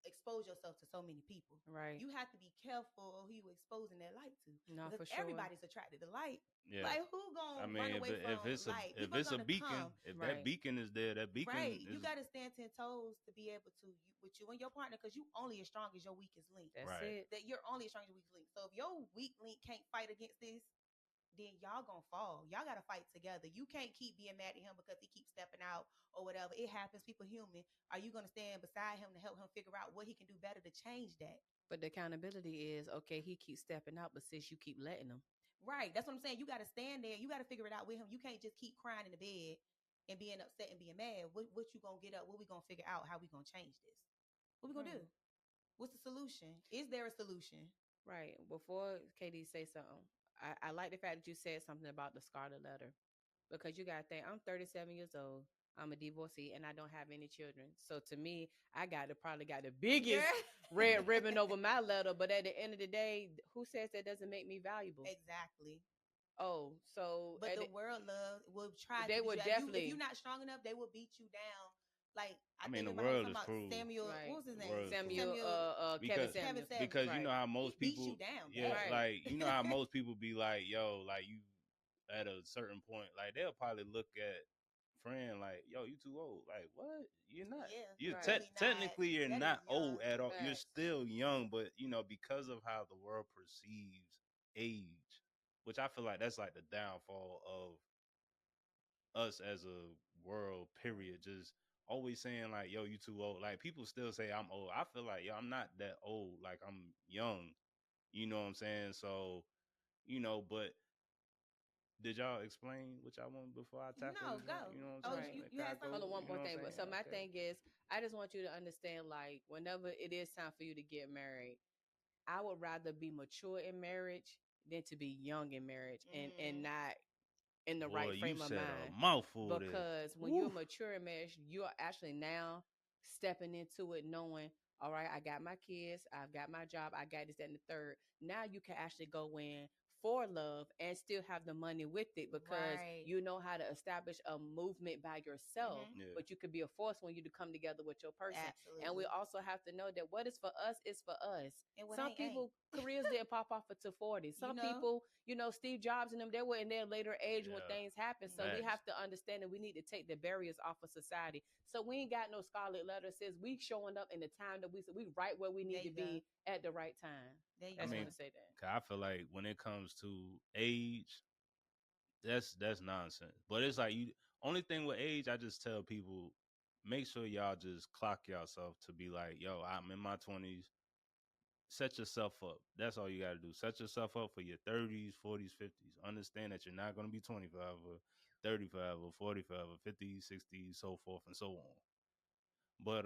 expose yourself to so many people. Right. You have to be careful of who you exposing that light to, No, because for sure. everybody's attracted to light. Yeah. Like, who I gonna mean, run away from light? if People are it's a gonna beacon, come. if that Right. beacon is there, that beacon Right, is you got to stand 10 toes to be able to with you and your partner, because you only as strong as your weakest link. That's Right. it. That you're only as strong as your weakest link. So if your weak link can't fight against this, then y'all gonna fall. Y'all gotta fight together. You can't keep being mad at him because he keeps stepping out or whatever. It happens. People human. Are you gonna stand beside him to help him figure out what he can do better to change that? But the accountability is okay. He keeps stepping out, but since you keep letting him, Right. That's what I'm saying. You got to stand there. You got to figure it out with him. You can't just keep crying in the bed and being upset and being mad. What you gonna get up? What we gonna figure out? How we gonna change this? What we gonna do? What's the solution? Is there a solution? right before KD say something, I like the fact that you said something about the scarlet letter, because you got to think I'm 37 years old. I'm a divorcee and I don't have any children. So to me, I probably got the biggest red ribbon over my letter. But at the end of the day, who says that doesn't make me valuable? Exactly. Oh, so But the world will try they to would beat you. definitely. If you're not strong enough, they will beat you down. Like, I I mean, think the my head world talking is about cruel. Samuel. Right. What was his The name? world is cruel. Samuel, Because Kevin Samuels. because you know how most He beats people you down. yeah, bad. Right. like you know how most people be like, yo, like you at a certain point, like they'll probably look at friend like, yo, you too old. Like, what? You're not. Yeah, You Right. really not. technically you're That not is old young. at all. You're Facts. still young, but you know, because of how the world perceives age, which I feel like that's like the downfall of us as a world, period. Just always saying like, yo, you too old. Like people still say I'm old. I feel like, yo, I'm not that old. Like I'm young. You know what I'm saying? So, you know, but did y'all explain what y'all want before I tackle No, this? go. You know what Oh, I'm saying? you had Hold on, something? one You more know what thing. I'm But so saying? my Okay. thing is, I just want you to understand, like, whenever it is time for you to get married, I would rather be mature in marriage than to be young in marriage and not in the Boy, right you frame of said mind. a mouthful there. Because when Woo. you're mature in marriage, you are actually now stepping into it knowing, all right, I got my kids, I've got my job, I got this, that, and the third. Now you can actually go in for love and still have the money with it, because Right. you know how to establish a movement by yourself, Yeah. but you could be a force when you to come together with your person. Absolutely. And we also have to know that what is for us is for us. And what Some ain't, people careers didn't pop off until 40. Some know? people, Steve Jobs and them, they were in their later age when Yeah. things happen. So we Facts. have to understand that we need to take the barriers off of society. So we ain't got no scarlet letter. Says we showing up in the time that we right where we need There to you be at the right time. There you I just mean, want to say that. 'cause I feel like when it comes to age, that's nonsense. But it's like you only thing with age, I just tell people, make sure y'all just clock yourself to be like, yo, I'm in my 20s. Set yourself up. That's all you got to do. Set yourself up for your 30s, 40s, 50s. Understand that you're not going to be 25 or 35 or 45 or 50, 60, so forth and so on. But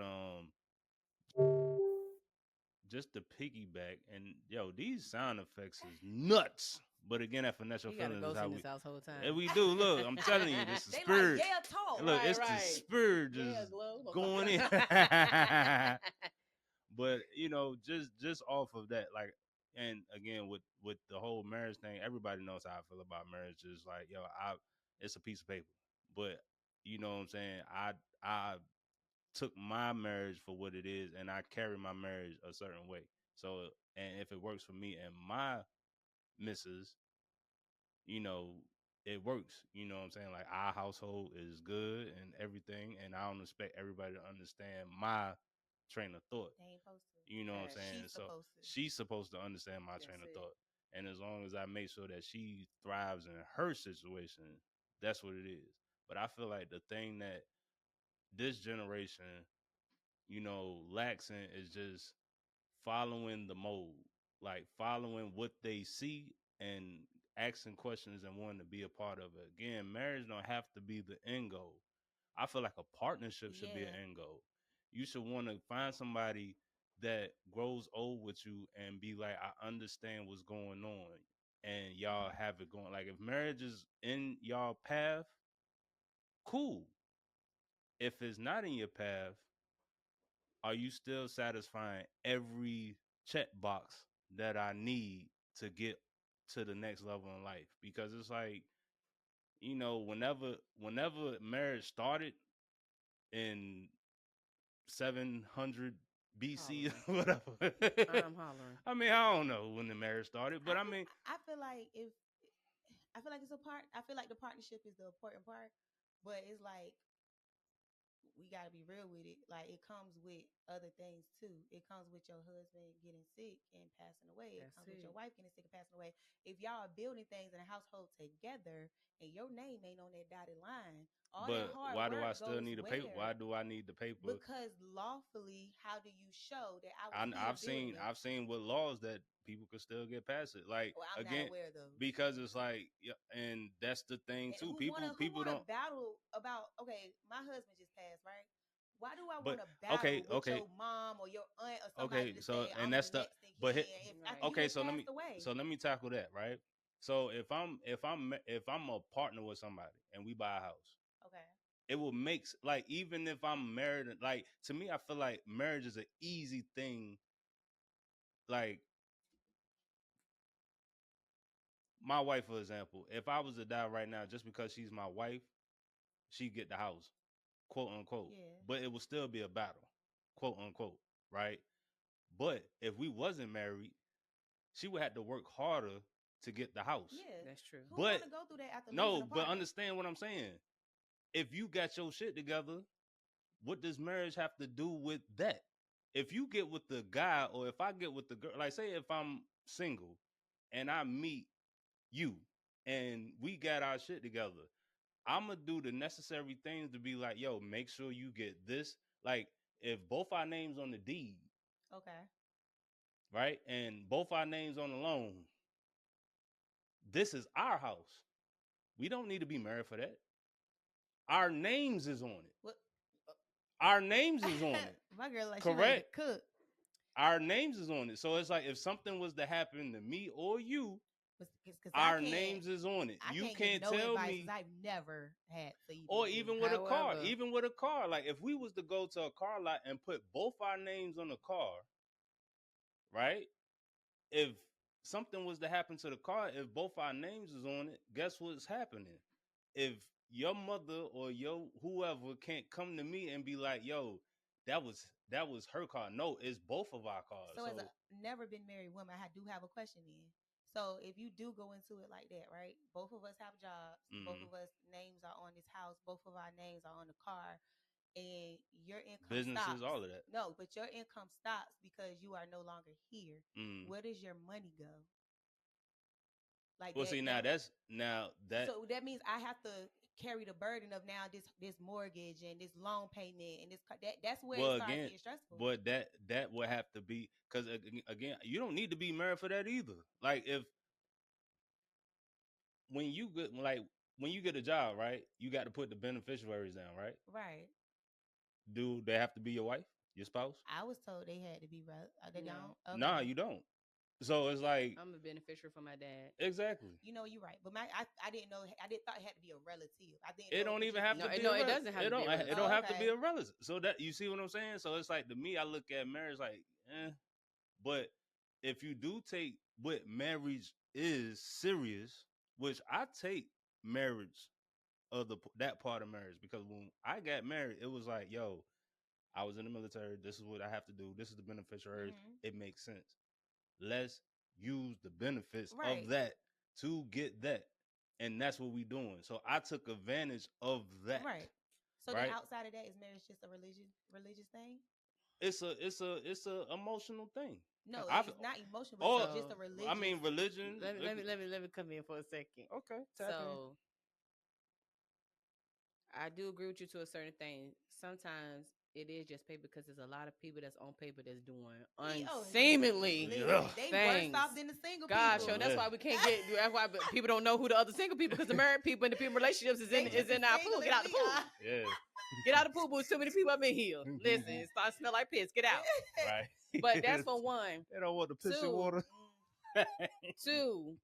just to piggyback, and yo, these sound effects is nuts. But again, that finesse your You got a feelings is ghost how in we. this house whole time. And we do. Look, I'm telling you, this is They spirit. like, yeah, talk. Look, Right, it's the right. spirit Yeah, just Glow. going in. But just off of that, like and again with the whole marriage thing, everybody knows how I feel about marriage. Is like, yo, it's a piece of paper, but you know what I'm saying. I took my marriage for what it is, and I carry my marriage a certain way. So, and if it works for me and my missus, you know, it works. You know what I'm saying? Like our household is good and everything, and I don't expect everybody to understand my train of thought. They ain't supposed to. You know what I'm Facts. saying? She's So supposed to. she's supposed to understand my train That's of it. thought. And as long as I make sure that she thrives in her situation, that's what it is. But I feel like the thing that this generation, lacks in is just following the mold, like following what they see and asking questions and wanting to be a part of it. Again, marriage don't have to be the end goal. I feel like a partnership should be an Yeah. end goal. You should want to find somebody that grows old with you and be like, I understand what's going on, and y'all have it going. Like if marriage is in y'all path, cool. If it's not in your path, are you still satisfying every checkbox that I need to get to the next level in life? Because it's like, whenever marriage started in 700 BC or whatever. I'm hollering. I mean, I don't know when the marriage started, but I mean, I feel like it's a part. I feel like the partnership is the important part, but it's like we got to be real with it. Like it comes with other things too. It comes with your husband getting sick and passing away. It That's comes with it. your wife getting sick and passing away. If y'all are building things in a household together and your name ain't on that dotted line, all that but hard why do I work still goes need a paper? where? Why do I need the paper? Because lawfully, how do you show that I was here I've building seen it? I've seen with laws that people can still get past it. Like Well, I'm not again, aware of those. because it's like, yeah, and that's the thing And too. who People wanna don't. battle about? Okay, my husband just passed, right? Why do I But want to okay, battle with okay, your mom or your aunt or somebody okay. to So say and I'm the that's the next in but kin if after Right. he okay. just passed away? So let me tackle that, right? So if I'm a partner with somebody and we buy a house, Okay. it will make like even if I'm married, like to me, I feel like marriage is an easy thing. Like my wife, for example, if I was to die right now, just because she's my wife, she'd get the house, quote unquote. Yeah. But it would still be a battle, quote unquote, right? But if we wasn't married, she would have to work harder to get the house. Yeah. That's true. Who But want to go through that after losing no, a but partner? understand what I'm saying. If you got your shit together, what does marriage have to do with that? If you get with the guy or if I get with the girl, like say if I'm single and I meet you and we got our shit together, I'm gonna do the necessary things to be like, yo, make sure you get this. Like if both our names on the deed, Okay. right, and both our names on the loan, this is our house. We don't need to be married for that. Our names is on it. What? Our names is on it. My girl like she ready to Correct. cook. Our names is on it. So it's like if something was to happen to me or you, Because our names is on it. I You can't can't give no tell advice me. 'cause I've never had CB. Or even with a car, However- even with a car. Like if we was to go to a car lot and put both our names on the car, right? If something was to happen to the car, if both our names is on it, guess what's happening? If your mother or your whoever can't come to me and be like, yo, that was her car. No, it's both of our cars. So as a never been married woman, I do have a question then. So if you do go into it like that, right? Both of us have jobs. Both Mhm. of us names are on this house. Both of our names are on the car, and your income Businesses, stops. all of that. No, but your income stops because you are no longer here. Mm. Where does your money go? Like Well, that, see, now that so that means I have to carry the burden of now this mortgage and this loan payment and that's where it starts getting stressful. but that would have to be because again, you don't need to be married for that either. Like if when you get a job, right, you got to put the beneficiaries down, right? Right. Do they have to be your wife, your spouse? I was told they had to be right. They No. don't. Okay. Nah, you don't. So it's like I'm a beneficiary for my dad. exactly. You know, you're right, but I didn't know. I didn't thought it had to be a relative. I didn't. It know don't could even just have be- to No, be. no, a it rel- doesn't have to be a It don't relative. have to be Okay. a relative. So that you see what I'm saying. So it's like to me, I look at marriage like, but if you do take what marriage is serious, which I take marriage of that part of marriage, because when I got married, it was like, yo, I was in the military. This is what I have to do. This is the beneficiaries. It makes sense. Let's use the benefits of that to get that, and that's what we doing. So I took advantage of that. Right. So right? then outside of that, is marriage just a religious thing? It's a emotional thing. No, I've- it's not emotional, Oh, but it's just a religious. I mean, religion. Let me come in for a second. Okay. Tap in. So I do agree with you to a certain thing. Sometimes it is just paper because there's a lot of people that's on paper that's doing unseemingly they things. worse off than the single Gosh, people. so that's why we can't get. That's why people don't know who the other single people, because the married people and the people in relationships is in our pool. Get out the pool. Yeah. Get out the pool. There's too many people up in here. Listen, it starts to smell like piss. Get out. Right. But that's for one. They don't want the piss in water. Two,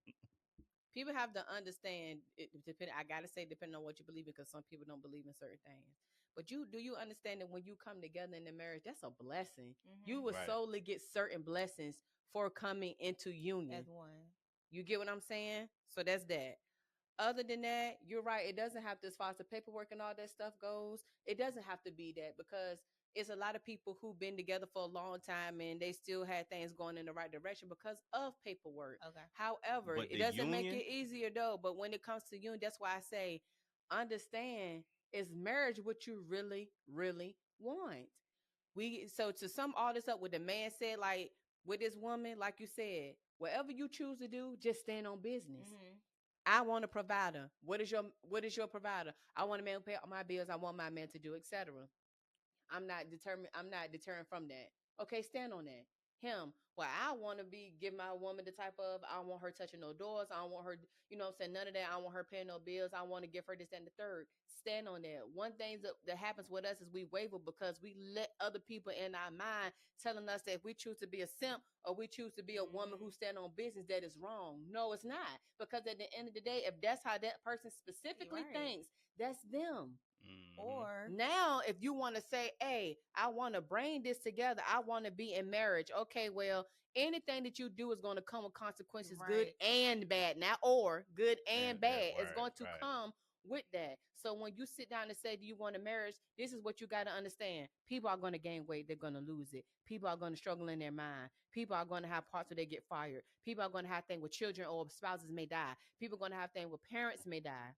people have to understand. I gotta say, depending on what you believe in, because some people don't believe in certain things. But do you understand that when you come together in the marriage, that's a blessing. You will solely get certain blessings for coming into union. As one. You get what I'm saying? So that's that. Other than that, you're right. It doesn't have to, as far as the paperwork and all that stuff goes, it doesn't have to be that, because it's a lot of people who've been together for a long time and they still had things going in the right direction because of paperwork. Okay. However, But it doesn't make it easier though. But when it comes to union, that's why I say, understand, is marriage what you really, really want? So to sum all this up, what the man said, like with this woman, like you said, whatever you choose to do, just stand on business. I want a provider. What is your provider? I want a man to pay all my bills. I want my man to do, etc. I'm not deterring from that. Okay, stand on that. Him. Well, I want to give my woman the type of, I don't want her touching no doors. I don't want her, you know what I'm saying, none of that. I don't want her paying no bills. I want to give her this and the third. Stand on that. One thing that happens with us is we waver because we let other people in our mind telling us that if we choose to be a simp or we choose to be a woman who stand on business, that is wrong. No, it's not. Because at the end of the day, if that's how that person specifically thinks, that's them. Or now, if you want to say, hey, I want to bring this together, I want to be in marriage. Okay, well, anything that you do is going to come with consequences, good and bad. Not or, good and bad. It's going to come with that. So when you sit down and say, do you want a marriage? This is what you got to understand. People are going to gain weight. They're going to lose it. People are going to struggle in their mind. People are going to have parts where they get fired. People are going to have things with children or spouses may die. People are going to have things where parents may die.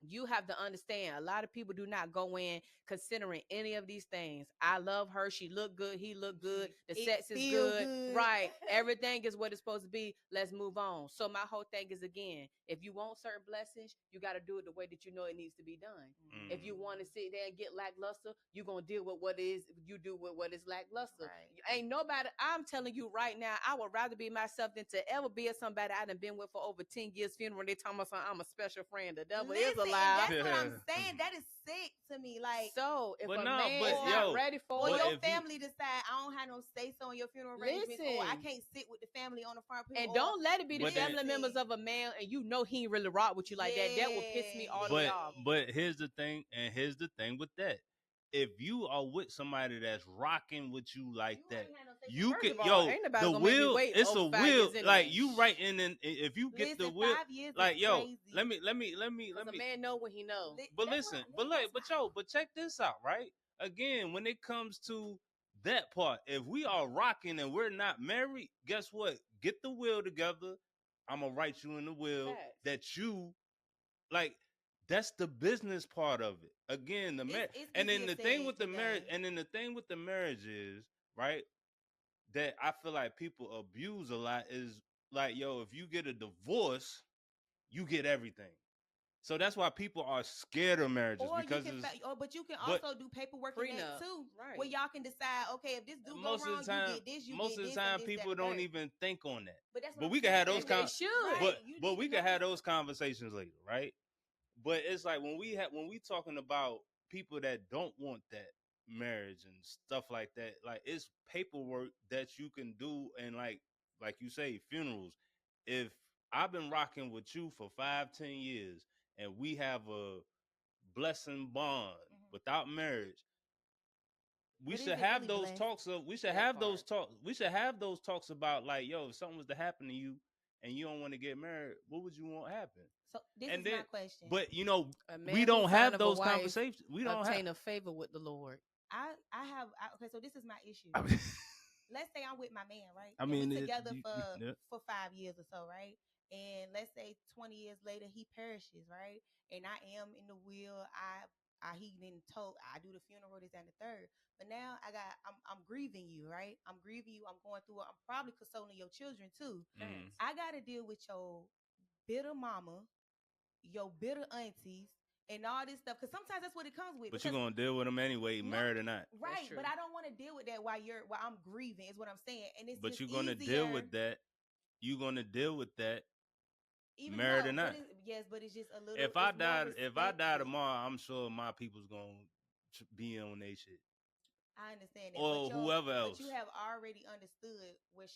You have to understand, a lot of people do not go in considering any of these things. I love her. She look good. He look good. The sex is good. Right. Everything is what it's supposed to be. Let's move on. So my whole thing is, again, if you want certain blessings, you got to do it the way that you know it needs to be done. If you want to sit there and get lackluster, you're going to deal with what is you do with what is lackluster. Ain't nobody, I'm telling you right now, I would rather be myself than to ever be at somebody I done been with for over 10 years funeral. They talking about something, I'm a special friend. The devil is alive. That's what I'm saying. That is sick to me. Like, so if man is not ready for or your family decide, I don't have no say so in your funeral arrangements, or I can't sit with the family on the front pew. And don't let it be the family members of a man and you know he ain't really rock with you like that. That will piss me all the way off. But here's the thing with that. If you are with somebody that's rocking with you like that, you can the will. It's a will. Like you right in, and if you get the will, like let me. A man know when he knows. But listen, but check this out, right? Again, when it comes to that part, if we are rocking and we're not married, guess what? Get the will together. I'm gonna write you in the will that you like. That's the business part of it. Again, the marriage, and then the thing with the marriage, is right that I feel like people abuse a lot is like, if you get a divorce, you get everything. So that's why people are scared of marriages because but you can also do paperwork in that too, right? Where y'all can decide, okay, if this do go wrong, you get this. Most of the time, people don't even think on that. But we can have those but we can have those conversations later, right? But it's like when we talking about people that don't want that marriage and stuff like that, like it's paperwork that you can do, and like you say, funerals. If I've been rocking with you for 5-10 years and we have a blessing bond without marriage, we But is should it have really those blessed? talks of we should That have those part. talk we should have those talks about like, yo, if something was to happen to you and you don't want to get married, what would you want happen? So this And is then my question. but you know, A man we who don't find have of a those wife conversations. We don't have obtain a favor with the Lord. Okay, so this is my issue. I mean, Let's say I'm with my man, right? I And mean, we together yeah. for 5 years or so, right? And let's say 20 years later he perishes, right? And I am in the will. He been told I do the funeral, this and the third. But now I'm grieving you, right? I'm grieving you. I'm going through it. I'm probably consoling your children too. Mhm. I gotta deal with your bitter mama, your bitter aunties, and all this stuff. Because sometimes that's what it comes with. But you're because gonna deal with them anyway, No, married or not. right, true. but I don't want to deal with that while I'm grieving. Is what I'm saying, and it's But just you're gonna easier, deal with that. You're gonna deal with that. even married though, or not. Yes, but it's just a little. If I it's more die respectful. tomorrow, I'm sure my people's gonna be on their shit. I understand that, Or whoever else. But you have already understood where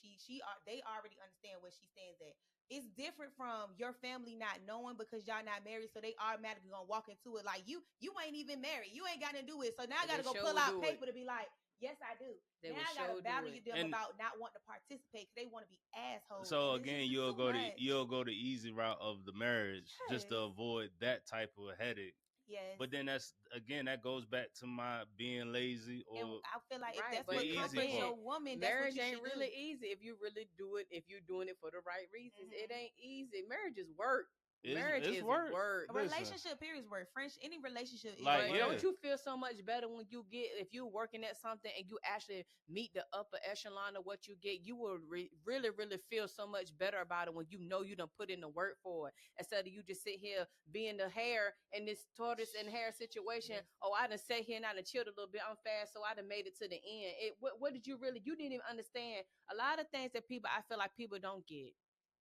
they already understand where she stands at. It's different from your family not knowing because y'all not married, so they automatically gonna walk into it like you ain't even married, you ain't got to do it. So now I They gotta go sure pull will out do paper to be like, yes, I do. They now will I gotta sure do battle it. them And- about not wanting to participate because they want to be assholes. So and it's again, just you'll too go much. you'll go the easy route of the marriage just to Yes. avoid that type of headache. Yes. But then that goes back to my being lazy and or I feel like Right, if that's but what the comforts easy your part. woman, Marriage that's what you ain't should really do. easy if you really do it. If you're doing it for the right reasons, it Mhm. ain't easy. Marriage is work. Marriage it's is work. work. A Listen. relationship period is work. Any relationship is Like, But work. yeah. don't you feel so much better when you get, if you're working at something and you actually meet the upper echelon of what you get, you will really, really feel so much better about it when you know you done put in the work for it. Instead of you just sit here being the hair in this tortoise and hair situation. Yes. Oh, I done sat here and I done chilled a little bit. I'm fast, so I done made it to the end. What did you really, you didn't even understand a lot of things that I feel like people don't get.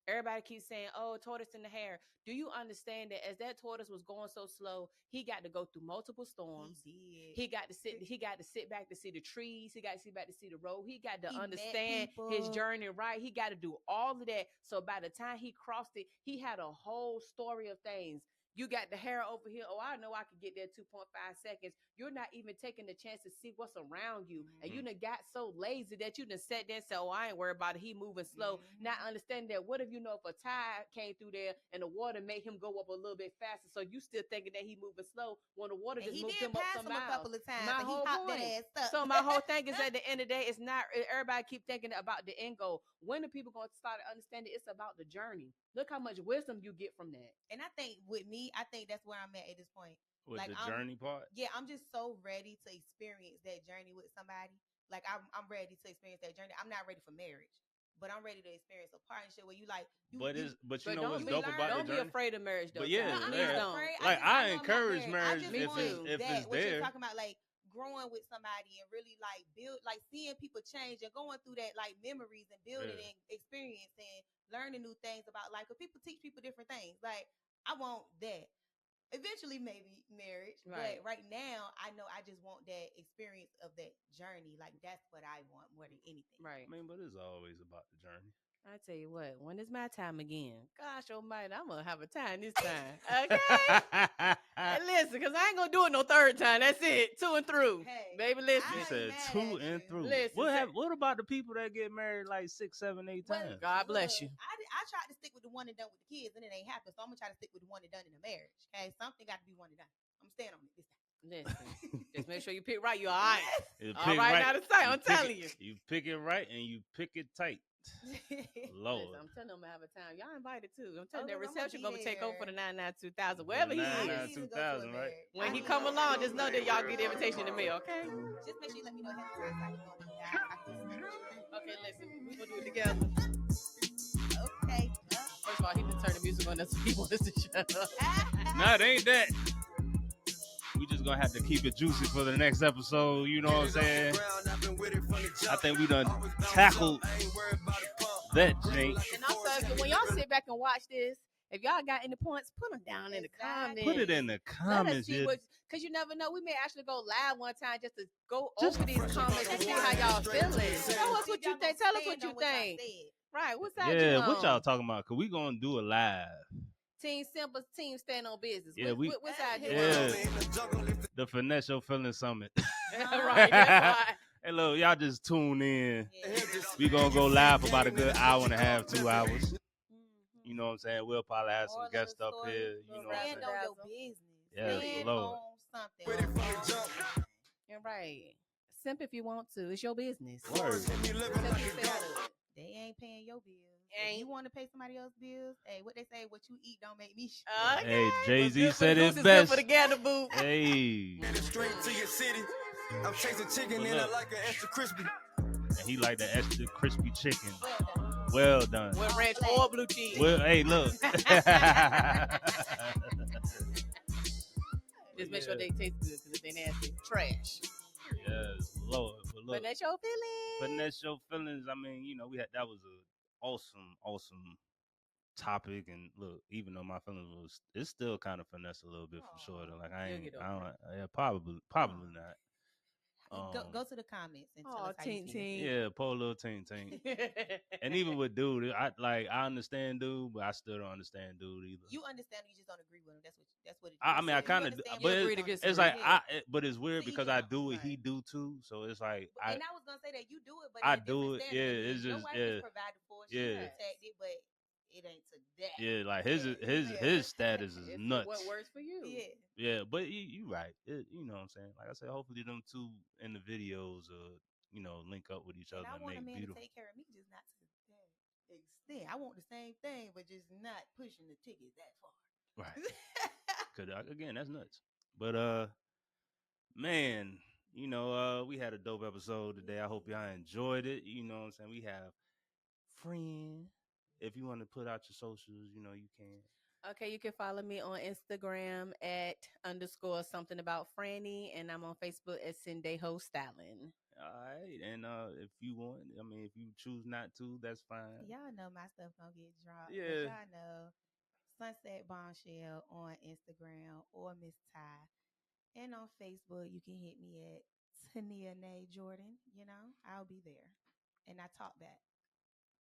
Everybody keeps saying, "Oh, tortoise in the hair." Do you understand that as that tortoise was going so slow, he got to go through multiple storms. He did. He got to sit. He got to sit back to see the trees. He got to sit back to see the road. He got to He met understand his people. journey. Right. He got to do all of that. So by the time he crossed it, he had a whole story of things. You got the hair over here. Oh, I know I could get there 2.5 seconds. You're not even taking the chance to see what's around you. And you done got so lazy that you done sat there and said, "Oh, I ain't worried about it. He moving slow." Not understanding that what if you know if a tide came through there and the water made him go up a little bit faster, so you still thinking that he moving slow when the water And just he moved did him up pass some him a miles. couple of times. My and he whole hopped point. that ass up. So my whole thing is at the end of the day, it's not everybody keep thinking about the end goal. When are people going to start understanding it's about the journey? Look how much wisdom you get from that. And I think with me, I think that's where I'm at this point. With Like, the journey part. Yeah, I'm just so ready to experience that journey with somebody. Like I'm ready to experience that journey. I'm not ready for marriage, but I'm ready to experience a partnership where you like you. But you, you know don't what's be, dope about don't the be journey? afraid of marriage though. But yeah, Ty. I'm Please not don't. afraid. Like, I know I I'm not encourage married. I marriage just Me want too. if that, it's what you're there. talking about, like growing with somebody and really like build, like seeing people change and going through that like memories and building Yeah. and experience and learning new things about life. Because people teach people different things. Like I want that. Eventually, maybe marriage, Right. but right now, I know I just want that experience of that journey. Like that's what I want more than anything. Right. I mean, but it's always about the journey. I tell you what, when it's my time again, gosh almighty, I'm going to have a time this time. Okay? And listen, because I ain't going to do it no third time. That's it. 2 and through. Hey, Baby, I listen. She ain't said mad 2 at and you. through. Listen, What about the people that get married like 6, 7, 8 Well, times? God bless you. I tried to stick with the one and done with the kids, and it ain't happened. So I'm gonna try to stick with the one and done in the marriage. Okay, something got to be one and done. I'm staying on it this time. Listen. Just make sure you pick right. You all right. You All pick right, now to say, I'm pick telling it- You pick it right and you pick it tight. Lord. Listen, I'm telling them I'm gonna have a time. Y'all invited too. I'm telling Okay, that well, I'ma reception be gonna take over for the there. 99 2000, wherever he The I 99 is. need to go to a 2000, right? marriage. When I he need come to- along, just know that y'all get the invitation to me, okay? Just make sure you let me know ahead of time so I can go on there. I can Okay, listen, we gonna do it together. Okay. First of all, he didn't turn the music on us. He wants us to shut up. Nah, it ain't that. We just gonna have to keep it juicy for the next episode. You know what I'm saying? I think we done tackled that, Jake. And also, when y'all sit back and watch this, if y'all got any points, put them down in the comments. Put it in the Let us comments. see Yeah. because you never know. We may actually go live one time just to go Just over these comments and see how y'all feeling. Tell us what you think. Tell us what you think. Right, what side you Yeah, on? what y'all talking about? Cause we gonna do it live. Team Simple, Team Stand on Business. Yeah, What side you yeah. on? The Finesse Your Feeling Summit. Right, that's why. Hey, look, y'all just tune in. Yeah. We gonna go live for about a good hour and a half, 2 hours. Mhm. You know what I'm saying? We'll probably have some Moral of guests the up story, here. You know what I'm stand saying? on your business. Yes, Stand Lord. on something. With it from the jump. You're right. Simp if you want to. It's your business. Word. Me living Tell like you a stay out goat. of it. They ain't paying your bills. Ain't. If you want to pay somebody else's bills, hey, what they say, what you eat don't make me shit. Okay. Hey, Jay-Z What's good said for the it goose is good for best. the gander boot. Hey. Headed straight to your city. I'm chasing chicken Well, in it look. like an extra crispy. And he like the extra crispy chicken. Well done. Well done. With ranch or blue cheese. Well, hey, look. Just make sure they taste good because if they nasty, trash. Yes, Lord. But look, But that's your feeling. finesse your feelings. I mean, you know, that was a awesome topic. And look, even though my feelings it's still kind of finesse a little bit for sure. Though. Like You'll get over yeah, probably not. Go to the comments and tell Oh, us how you tink feel. tink. Yeah, poor little ting. And even with dude, I understand dude, but I still don't understand dude either. You understand, you just don't agree with him. That's what it is. I mean, I You kind of, understand, but you agree just to don't disagree. it's like agree. but it's weird See, because yeah, I do it, right. he do too. So it's like And I was gonna say that you do it, but I in a do different it, standard. yeah, it's Your just- wife yeah, is provided for, she's yeah. protected, but it ain't to that. yeah, like his Yeah. his status is It's nuts. what works for you. Yeah. Yeah, but you right. You know what I'm saying? Like I said, hopefully them two in the videos, link up with each And other I and want a make man beautiful. to take care of me, just not to that extent. I want the same thing, but just not pushing the ticket that far. Right. Cause again, that's nuts. But man, we had a dope episode today. I hope y'all enjoyed it. You know what I'm saying? We have friend. If you want to put out your socials, you can. Okay, you can follow me on Instagram at _something about Franny, and I'm on Facebook at Sendejo Styling. All right, and if you want, I mean, if you choose not to, that's fine. Y'all know my stuff gonna get dropped. Yeah. But y'all know Sunset Bombshell on Instagram or Miss Ty. And on Facebook, you can hit me at Tania Jordan. I'll be there. And I talk back.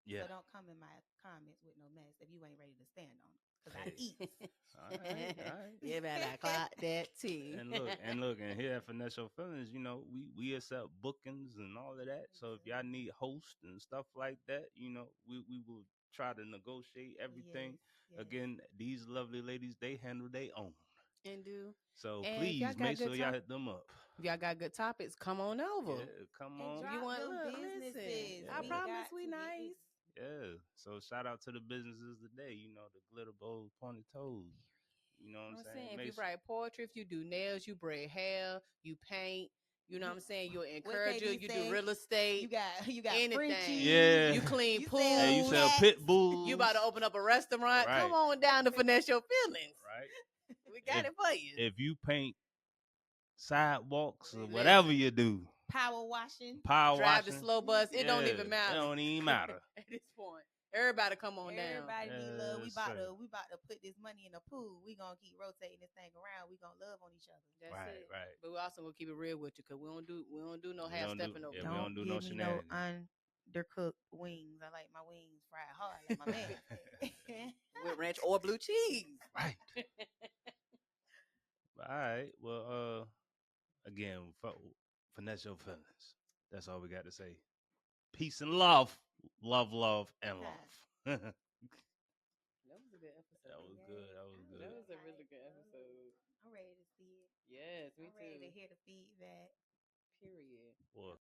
Yeah. So don't come in my comments with no mess if you ain't ready to stand on it. Because I Hey. eat. All right. You better clock that tea. And look, and here at Finesse Your Feelings, we accept bookings and all of that. So if y'all need hosts and stuff like that, we will try to negotiate everything. Yes. Again, these lovely ladies, they handle their own. And do. So And if please y'all got make good sure y'all hit them up. If y'all got good topics, come on over. Yeah, come And on. drop You want them look, businesses. listen. I We promise got we to get nice. this. Yeah. So shout out to the businesses today, the glitter bows, pointed toes. You know what I'm saying? If you write poetry, if you do nails, you braid hair, you paint, you know what I'm saying? You're an What encourager, KD you say? do real estate. You got anything. Frenchies. Yeah. You clean You pools. sell Hey, you sell cats. pit bulls. You about to open up a restaurant. Right. Come on down to Finesse Your Feelings. Right. We got it for you. If you paint sidewalks or whatever you do, Power washing. power Drive washing, the slow bus. It don't even matter. It don't even matter. At this point. Everybody come on down. Everybody need love. We Yes, about sir. to put this money in the pool. We gonna keep rotating this thing around. We gonna love on each other. That's Right, it. right. But we also gonna keep it real with you because we don't do no We half don't do- stepping over yeah, here. we don't do no give me shenanigans. undercooked wings. I like my wings fried hard like my man. With ranch or blue cheese. Right. All right. Well, again, finesse your feelings. That's all we got to say. Peace and love. Love, and love. That was a good episode. That was good. That was good. That was a really good episode. I'm ready to see it. Yes, me I'm ready to too. hear the feedback. Period. Well,